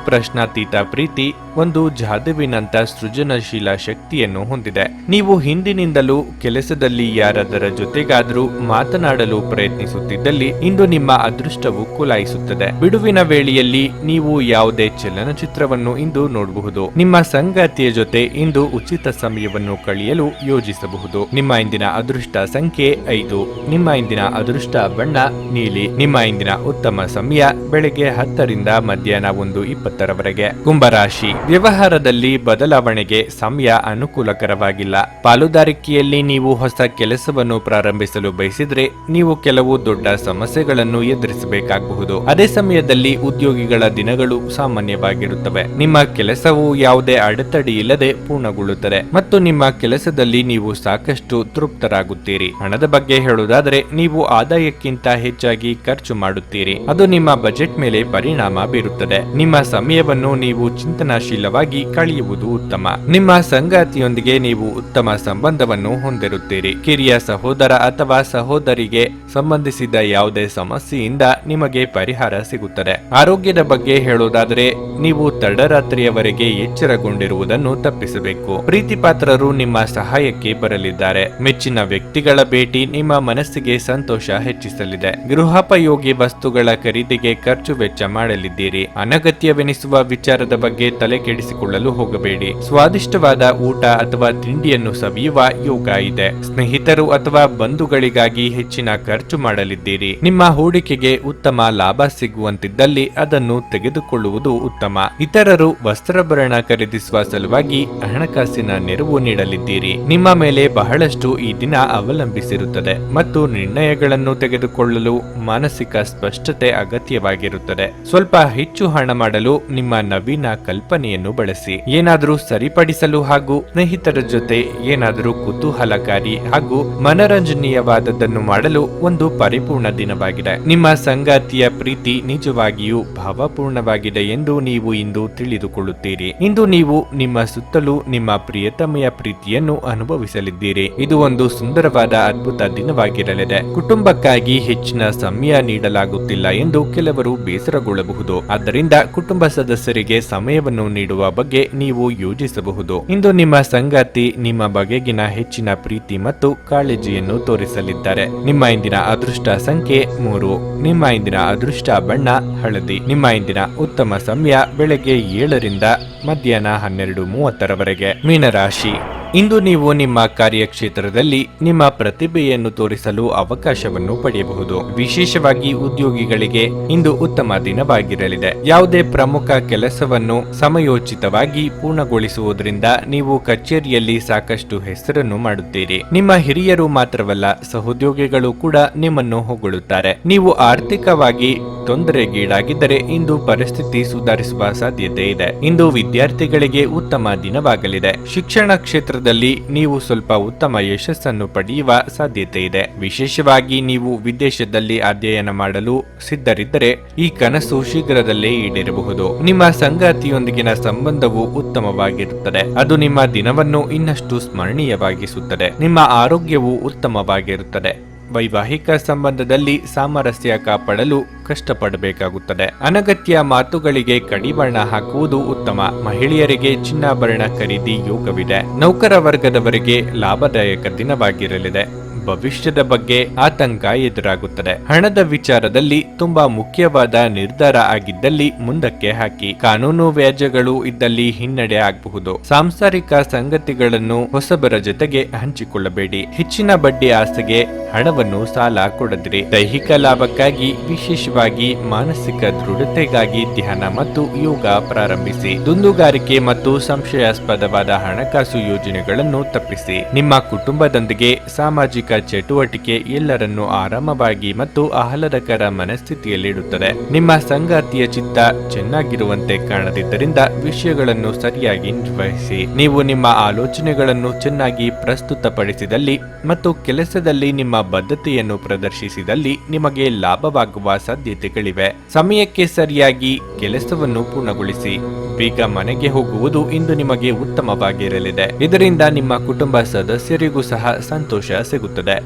ಪ್ರಶ್ನಾತೀತ ಪ್ರೀತಿ ಒಂದು ಜಾದುವಿನಂತ ಸೃಜನಶೀಲ ಶಕ್ತಿಯನ್ನು ಹೊಂದಿದೆ. ನೀವು ಹಿಂದಿನಿಂದಲೂ ಕೆಲಸದಲ್ಲಿ ಯಾರಾದರ ಜೊತೆಗಾದರೂ ಮಾತನಾಡಲು ಪ್ರಯತ್ನಿಸುತ್ತಿದ್ದಲ್ಲಿ ಇಂದು ನಿಮ್ಮ ಅದೃಷ್ಟವು ಕುಲಾಯಿಸುತ್ತದೆ. ಬಿಡುವಿನ ವೇಳೆಯಲ್ಲಿ ನೀವು ಯಾವುದೇ ಚಲನಚಿತ್ರವನ್ನು ಇಂದು ನೋಡಬಹುದು. ನಿಮ್ಮ ಸಂಗಾತಿಯ ಜೊತೆ ಇಂದು ಉಚಿತ ಸಮಯವನ್ನು ಕಳೆಯಲು ಯೋಜಿಸಬಹುದು. ನಿಮ್ಮ ಇಂದಿನ ಅದೃಷ್ಟ ಸಂಖ್ಯೆ 5. ನಿಮ್ಮ ಇಂದಿನ ಅದೃಷ್ಟ ಬಣ್ಣ ನೀಲಿ. ನಿಮ್ಮ ಇಂದಿನ ಉತ್ತಮ ಸಮಯ ಬೆಳಗ್ಗೆ 10ರಿಂದ ಮಧ್ಯಾಹ್ನ 1:20ರವರೆಗೆ. ಕುಂಭರಾಶಿ, ವ್ಯವಹಾರದಲ್ಲಿ ಬದಲಾವಣೆಗೆ ಸಮಯ ಅನುಕೂಲಕರವಾಗಿಲ್ಲ. ಪಾಲುದಾರಿಕೆಯಲ್ಲಿ ನೀವು ಹೊಸ ಕೆಲಸವನ್ನು ಪ್ರಾರಂಭಿಸಲು ಬಯಸಿದ್ರೆ ನೀವು ಕೆಲವು ದೊಡ್ಡ ಸಮಸ್ಯೆಗಳನ್ನು ಎದುರಿಸಬೇಕಾಗಬಹುದು. ಅದೇ ಸಮಯದಲ್ಲಿ ಉದ್ಯೋಗಿಗಳ ದಿನಗಳು ಸಾಮಾನ್ಯ ಸಾಮಾನ್ಯವಾಗಿರುತ್ತವೆ. ನಿಮ್ಮ ಕೆಲಸವು ಯಾವುದೇ ಅಡೆತಡೆ ಇಲ್ಲದೆ ಪೂರ್ಣಗೊಳ್ಳುತ್ತದೆ ಮತ್ತು ನಿಮ್ಮ ಕೆಲಸದಲ್ಲಿ ನೀವು ಸಾಕಷ್ಟು ತೃಪ್ತರಾಗುತ್ತೀರಿ. ಹಣದ ಬಗ್ಗೆ ಹೇಳುವುದಾದರೆ ನೀವು ಆದಾಯಕ್ಕಿಂತ ಹೆಚ್ಚಾಗಿ ಖರ್ಚು ಮಾಡುತ್ತೀರಿ. ಅದು ನಿಮ್ಮ ಬಜೆಟ್ ಮೇಲೆ ಪರಿಣಾಮ ಬೀರುತ್ತದೆ. ನಿಮ್ಮ ಸಮಯವನ್ನು ನೀವು ಚಿಂತನಾಶೀಲವಾಗಿ ಕಳೆಯುವುದು ಉತ್ತಮ. ನಿಮ್ಮ ಸಂಗಾತಿಯೊಂದಿಗೆ ನೀವು ಉತ್ತಮ ಸಂಬಂಧವನ್ನು ಹೊಂದಿರುತ್ತೀರಿ. ಕಿರಿಯ ಸಹೋದರ ಅಥವಾ ಸಹೋದರಿಗೆ ಸಂಬಂಧಿಸಿದ ಯಾವುದೇ ಸಮಸ್ಯೆಯಿಂದ ನಿಮಗೆ ಪರಿಹಾರ ಸಿಗುತ್ತದೆ. ಆರೋಗ್ಯದ ಬಗ್ಗೆ ಹೇಳುವುದಾದರೆ ನೀವು ತಡರಾತ್ರಿಯವರೆಗೆ ಎಚ್ಚರಗೊಂಡಿರುವುದನ್ನು ತಪ್ಪಿಸಬೇಕು. ಪ್ರೀತಿಪಾತ್ರರು ನಿಮ್ಮ ಸಹಾಯಕ್ಕೆ ಬರಲಿದ್ದಾರೆ. ಮೆಚ್ಚಿನ ವ್ಯಕ್ತಿಗಳ ಭೇಟಿ ನಿಮ್ಮ ಮನಸ್ಸಿಗೆ ಸಂತೋಷ ಹೆಚ್ಚಿಸಲಿದೆ. ಗೃಹೋಪಯೋಗಿ ವಸ್ತುಗಳ ಖರೀದಿಗೆ ಖರ್ಚು ವೆಚ್ಚ ಮಾಡಲಿದ್ದೀರಿ. ಅನಗತ್ಯವೆನಿಸುವ ವಿಚಾರದ ಬಗ್ಗೆ ತಲೆ ಕೆಡಿಸಿಕೊಳ್ಳಲು ಹೋಗಬೇಡಿ. ಸ್ವಾದಿಷ್ಟವಾದ ಊಟ ಅಥವಾ ತಿಂಡಿಯನ್ನು ಸವಿಯುವ ಯೋಗ ಇದೆ. ಸ್ನೇಹಿತರು ಅಥವಾ ಬಂಧುಗಳಿಗಾಗಿ ಹೆಚ್ಚಿನ ಖರ್ಚು ಮಾಡಲಿದ್ದೀರಿ. ನಿಮ್ಮ ಹೂಡಿಕೆಗೆ ಉತ್ತಮ ಲಾಭ ಸಿಗುವಂತಿದ್ದಲ್ಲಿ ಅದನ್ನು ತೆಗೆದುಕೊಳ್ಳುವುದು ಉತ್ತಮ. ಇತರರು ವಸ್ತ್ರಾಭರಣ ಖರೀದಿಸುವ ಸಲುವಾಗಿ ಹಣಕಾಸಿನ ನೆರವು ನೀಡಲಿದ್ದೀರಿ. ನಿಮ್ಮ ಮೇಲೆ ಬಹಳಷ್ಟು ಈ ದಿನ ಅವಲಂಬಿಸಿರುತ್ತದೆ ಮತ್ತು ನಿರ್ಣಯಗಳನ್ನು ತೆಗೆದುಕೊಳ್ಳಲು ಮಾನಸಿಕ ಸ್ಪಷ್ಟತೆ ಅಗತ್ಯವಾಗಿರುತ್ತದೆ. ಸ್ವಲ್ಪ ಹೆಚ್ಚು ಹಣ ಮಾಡಲು ನಿಮ್ಮ ನವೀನ ಕಲ್ಪನೆಯನ್ನು ಬಳಸಿ. ಏನಾದರೂ ಸರಿಪಡಿಸಲು ಹಾಗೂ ಸ್ನೇಹಿತರ ಜೊತೆ ಏನಾದರೂ ಕುತೂಹಲಕಾರಿ ಹಾಗೂ ಮನರಂಜನೀಯವಾದದ್ದನ್ನು ಮಾಡಲು ಒಂದು ಪರಿಪೂರ್ಣ ದಿನವಾಗಿದೆ. ನಿಮ್ಮ ಸಂಗಾತಿಯ ಪ್ರೀತಿ ನಿಜವಾಗಿಯೂ ಭಾವಪೂರ್ಣವಾಗಿದೆ ಎಂದು ನೀವು ಇಂದು ತಿಳಿದುಕೊಳ್ಳುತ್ತೀರಿ. ಇಂದು ನೀವು ನಿಮ್ಮ ಸುತ್ತಲೂ ನಿಮ್ಮ ಪ್ರಿಯತಮೆಯ ಪ್ರೀತಿಯನ್ನು ಅನುಭವಿಸಲಿದ್ದೀರಿ. ಇದು ಒಂದು ಸುಂದರವಾದ ಅದ್ಭುತ ದಿನವಾಗಿರಲಿದೆ. ಕುಟುಂಬಕ್ಕಾಗಿ ಹೆಚ್ಚಿನ ಸಮಯ ನೀಡಲಾಗುತ್ತಿಲ್ಲ ಎಂದು ಕೆಲವರು ಬೇಸರಗೊಳ್ಳಬಹುದು. ಆದ್ದರಿಂದ ಕುಟುಂಬ ಸದಸ್ಯರಿಗೆ ಸಮಯವನ್ನು ನೀಡುವ ಬಗ್ಗೆ ನೀವು ಯೋಚಿಸಬಹುದು. ಇಂದು ನಿಮ್ಮ ಸಂಗಾತಿ ನಿಮ್ಮ ಬಗೆಗಿನ ಹೆಚ್ಚಿನ ಪ್ರೀತಿ ಮತ್ತು ಕಾಳಜಿಯನ್ನು ತೋರಿಸಲಿದ್ದಾರೆ. ನಿಮ್ಮ ಇಂದಿನ ಅದೃಷ್ಟ ಸಂಖ್ಯೆ 3. ನಿಮ್ಮ ಇಂದಿನ ಅದೃಷ್ಟ ಬಣ್ಣ ಹಳದಿ. ನಿಮ್ಮ ಇಂದಿನ ಉತ್ತಮ ಸಮಯ ಬೆಳಗ್ಗೆ 7 ರಿಂದ ಮಧ್ಯಾಹ್ನ 12:30 ಮೀನರಾಶಿ. ಇಂದು ನೀವು ನಿಮ್ಮ ಕಾರ್ಯಕ್ಷೇತ್ರದಲ್ಲಿ ನಿಮ್ಮ ಪ್ರತಿಭೆಯನ್ನು ತೋರಿಸಲು ಅವಕಾಶವನ್ನು ಪಡೆಯಬಹುದು. ವಿಶೇಷವಾಗಿ ಉದ್ಯೋಗಿಗಳಿಗೆ ಇಂದು ಉತ್ತಮ ದಿನವಾಗಿರಲಿದೆ. ಯಾವುದೇ ಪ್ರಮುಖ ಕೆಲಸವನ್ನು ಸಮಯೋಚಿತವಾಗಿ ಪೂರ್ಣಗೊಳಿಸುವುದರಿಂದ ನೀವು ಕಚೇರಿಯಲ್ಲಿ ಸಾಕಷ್ಟು ಹೆಸರನ್ನು ಮಾಡುತ್ತೀರಿ. ನಿಮ್ಮ ಹಿರಿಯರು ಮಾತ್ರವಲ್ಲ, ಸಹೋದ್ಯೋಗಿಗಳು ಕೂಡ ನಿಮ್ಮನ್ನು ಹೊಗಳುತ್ತಾರೆ. ನೀವು ಆರ್ಥಿಕವಾಗಿ ತೊಂದರೆಗೀಡಾಗಿದ್ದರೆ ಇಂದು ಪರಿಸ್ಥಿತಿ ಸುಧಾರಿಸುವ ಸಾಧ್ಯತೆ ಇದೆ. ಇಂದು ವಿದ್ಯಾರ್ಥಿಗಳಿಗೆ ಉತ್ತಮ ದಿನವಾಗಲಿದೆ. ಶಿಕ್ಷಣ ಕ್ಷೇತ್ರದಲ್ಲಿ ನೀವು ಸ್ವಲ್ಪ ಉತ್ತಮ ಯಶಸ್ಸನ್ನು ಪಡೆಯುವ ಸಾಧ್ಯತೆ ಇದೆ. ವಿಶೇಷವಾಗಿ ನೀವು ವಿದೇಶದಲ್ಲಿ ಅಧ್ಯಯನ ಮಾಡಲು ಸಿದ್ಧರಿದ್ದರೆ ಈ ಕನಸು ಶೀಘ್ರದಲ್ಲೇ ಈಡೇರಬಹುದು. ನಿಮ್ಮ ಸಂಗಾತಿಯೊಂದಿಗಿನ ಸಂಬಂಧವು ಉತ್ತಮವಾಗಿರುತ್ತದೆ. ಅದು ನಿಮ್ಮ ದಿನವನ್ನು ಇನ್ನಷ್ಟು ಸ್ಮರಣೀಯವಾಗಿಸುತ್ತದೆ. ನಿಮ್ಮ ಆರೋಗ್ಯವು ಉತ್ತಮವಾಗಿರುತ್ತದೆ. ವೈವಾಹಿಕ ಸಂಬಂಧದಲ್ಲಿ ಸಾಮರಸ್ಯ ಕಾಪಾಡಲು ಕಷ್ಟಪಡಬೇಕಾಗುತ್ತದೆ. ಅನಗತ್ಯ ಮಾತುಗಳಿಗೆ ಕಡಿವಾಣ ಹಾಕುವುದು ಉತ್ತಮ. ಮಹಿಳೆಯರಿಗೆ ಚಿನ್ನಾಭರಣ ಖರೀದಿ ಯೋಗವಿದೆ. ನೌಕರ ವರ್ಗದವರಿಗೆ ಲಾಭದಾಯಕ ದಿನವಾಗಿರಲಿದೆ. ಭವಿಷ್ಯದ ಬಗ್ಗೆ ಆತಂಕ ಎದುರಾಗುತ್ತದೆ. ಹಣದ ವಿಚಾರದಲ್ಲಿ ತುಂಬಾ ಮುಖ್ಯವಾದ ನಿರ್ಧಾರ ಆಗಿದ್ದಲ್ಲಿ ಮುಂದಕ್ಕೆ ಹಾಕಿ. ಕಾನೂನು ವ್ಯಾಜ್ಯಗಳು ಇದ್ದಲ್ಲಿ ಹಿನ್ನಡೆ ಆಗಬಹುದು. ಸಾಂಸಾರಿಕ ಸಂಗತಿಗಳನ್ನು ಹೊಸಬರ ಜೊತೆಗೆ ಹಂಚಿಕೊಳ್ಳಬೇಡಿ. ಹೆಚ್ಚಿನ ಬಡ್ಡಿ ಆಸೆಗೆ ಹಣವನ್ನು ಸಾಲ ಕೊಡದಿರಿ. ದೈಹಿಕ ಲಾಭಕ್ಕಾಗಿ, ವಿಶೇಷವಾಗಿ ಮಾನಸಿಕ ದೃಢತೆಗಾಗಿ ಧ್ಯಾನ ಮತ್ತು ಯೋಗ ಪ್ರಾರಂಭಿಸಿ. ದುಂದುಗಾರಿಕೆ ಮತ್ತು ಸಂಶಯಾಸ್ಪದವಾದ ಹಣಕಾಸು ಯೋಜನೆಗಳನ್ನು ತಪ್ಪಿಸಿ. ನಿಮ್ಮ ಕುಟುಂಬದೊಂದಿಗೆ ಸಾಮಾಜಿಕ ಚಟುವಟಿಕೆ ಎಲ್ಲರನ್ನೂ ಆರಾಮವಾಗಿ ಮತ್ತು ಆಹ್ಲಾದಕರ ಮನಸ್ಥಿತಿಯಲ್ಲಿಡುತ್ತದೆ. ನಿಮ್ಮ ಸಂಗಾತಿಯ ಚಿತ್ತ ಚೆನ್ನಾಗಿರುವಂತೆ ಕಾಣದಿದ್ದರಿಂದ ವಿಷಯಗಳನ್ನು ಸರಿಯಾಗಿ ನಿರ್ವಹಿಸಿ. ನೀವು ನಿಮ್ಮ ಆಲೋಚನೆಗಳನ್ನು ಚೆನ್ನಾಗಿ ಪ್ರಸ್ತುತಪಡಿಸಿದಲ್ಲಿ ಮತ್ತು ಕೆಲಸದಲ್ಲಿ ನಿಮ್ಮ ಬದ್ಧತೆಯನ್ನು ಪ್ರದರ್ಶಿಸಿದಲ್ಲಿ ನಿಮಗೆ ಲಾಭವಾಗುವ ಸಾಧ್ಯತೆಗಳಿವೆ. ಸಮಯಕ್ಕೆ ಸರಿಯಾಗಿ ಕೆಲಸವನ್ನು ಪೂರ್ಣಗೊಳಿಸಿ. ಬೇಗ ಮನೆಗೆ ಹೋಗುವುದು ಇಂದು ನಿಮಗೆ ಉತ್ತಮವಾಗಿರಲಿದೆ. ಇದರಿಂದ ನಿಮ್ಮ ಕುಟುಂಬ ಸದಸ್ಯರಿಗೂ ಸಹ ಸಂತೋಷ ಸಿಗುತ್ತದೆ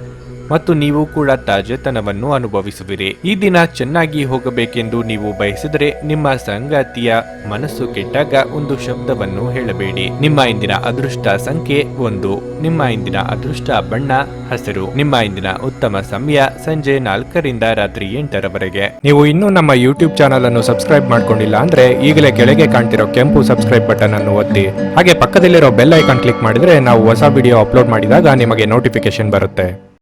ಮತ್ತು ನೀವು ಕೂಡ ತಾಜೆತನವನ್ನು ಅನುಭವಿಸುವಿರಿ. ಈ ದಿನ ಚೆನ್ನಾಗಿ ಹೋಗಬೇಕೆಂದು ನೀವು ಬಯಸಿದರೆ ನಿಮ್ಮ ಸಂಗಾತಿಯ ಮನಸ್ಸು ಕೆಟ್ಟಾಗ ಒಂದು ಶಬ್ದವನ್ನು ಹೇಳಬೇಡಿ. ನಿಮ್ಮ ಇಂದಿನ ಅದೃಷ್ಟ ಸಂಖ್ಯೆ 1. ನಿಮ್ಮ ಇಂದಿನ ಅದೃಷ್ಟ ಬಣ್ಣ ಹಸಿರು. ನಿಮ್ಮ ಇಂದಿನ ಉತ್ತಮ ಸಮಯ ಸಂಜೆ 4 ರಿಂದ ರಾತ್ರಿ 8 ನೀವು ಇನ್ನೂ ನಮ್ಮ ಯೂಟ್ಯೂಬ್ ಚಾನಲ್ ಅನ್ನು ಸಬ್ಸ್ಕ್ರೈಬ್ ಮಾಡ್ಕೊಂಡಿಲ್ಲ ಅಂದ್ರೆ ಈಗಲೇ ಕೆಳಗೆ ಕಾಣ್ತಿರೋ ಕೆಂಪು ಸಬ್ಸ್ಕ್ರೈಬ್ ಬಟನ್ ಅನ್ನು ಒತ್ತಿ. ಹಾಗೆ ಪಕ್ಕದಲ್ಲಿರೋ ಬೆಲ್ ಐಕಾನ್ ಕ್ಲಿಕ್ ಮಾಡಿದ್ರೆ ನಾವು ಹೊಸ ವಿಡಿಯೋ ಅಪ್ಲೋಡ್ ಮಾಡಿದಾಗ ನಿಮಗೆ ನೋಟಿಫಿಕೇಶನ್ ಬರುತ್ತೆ.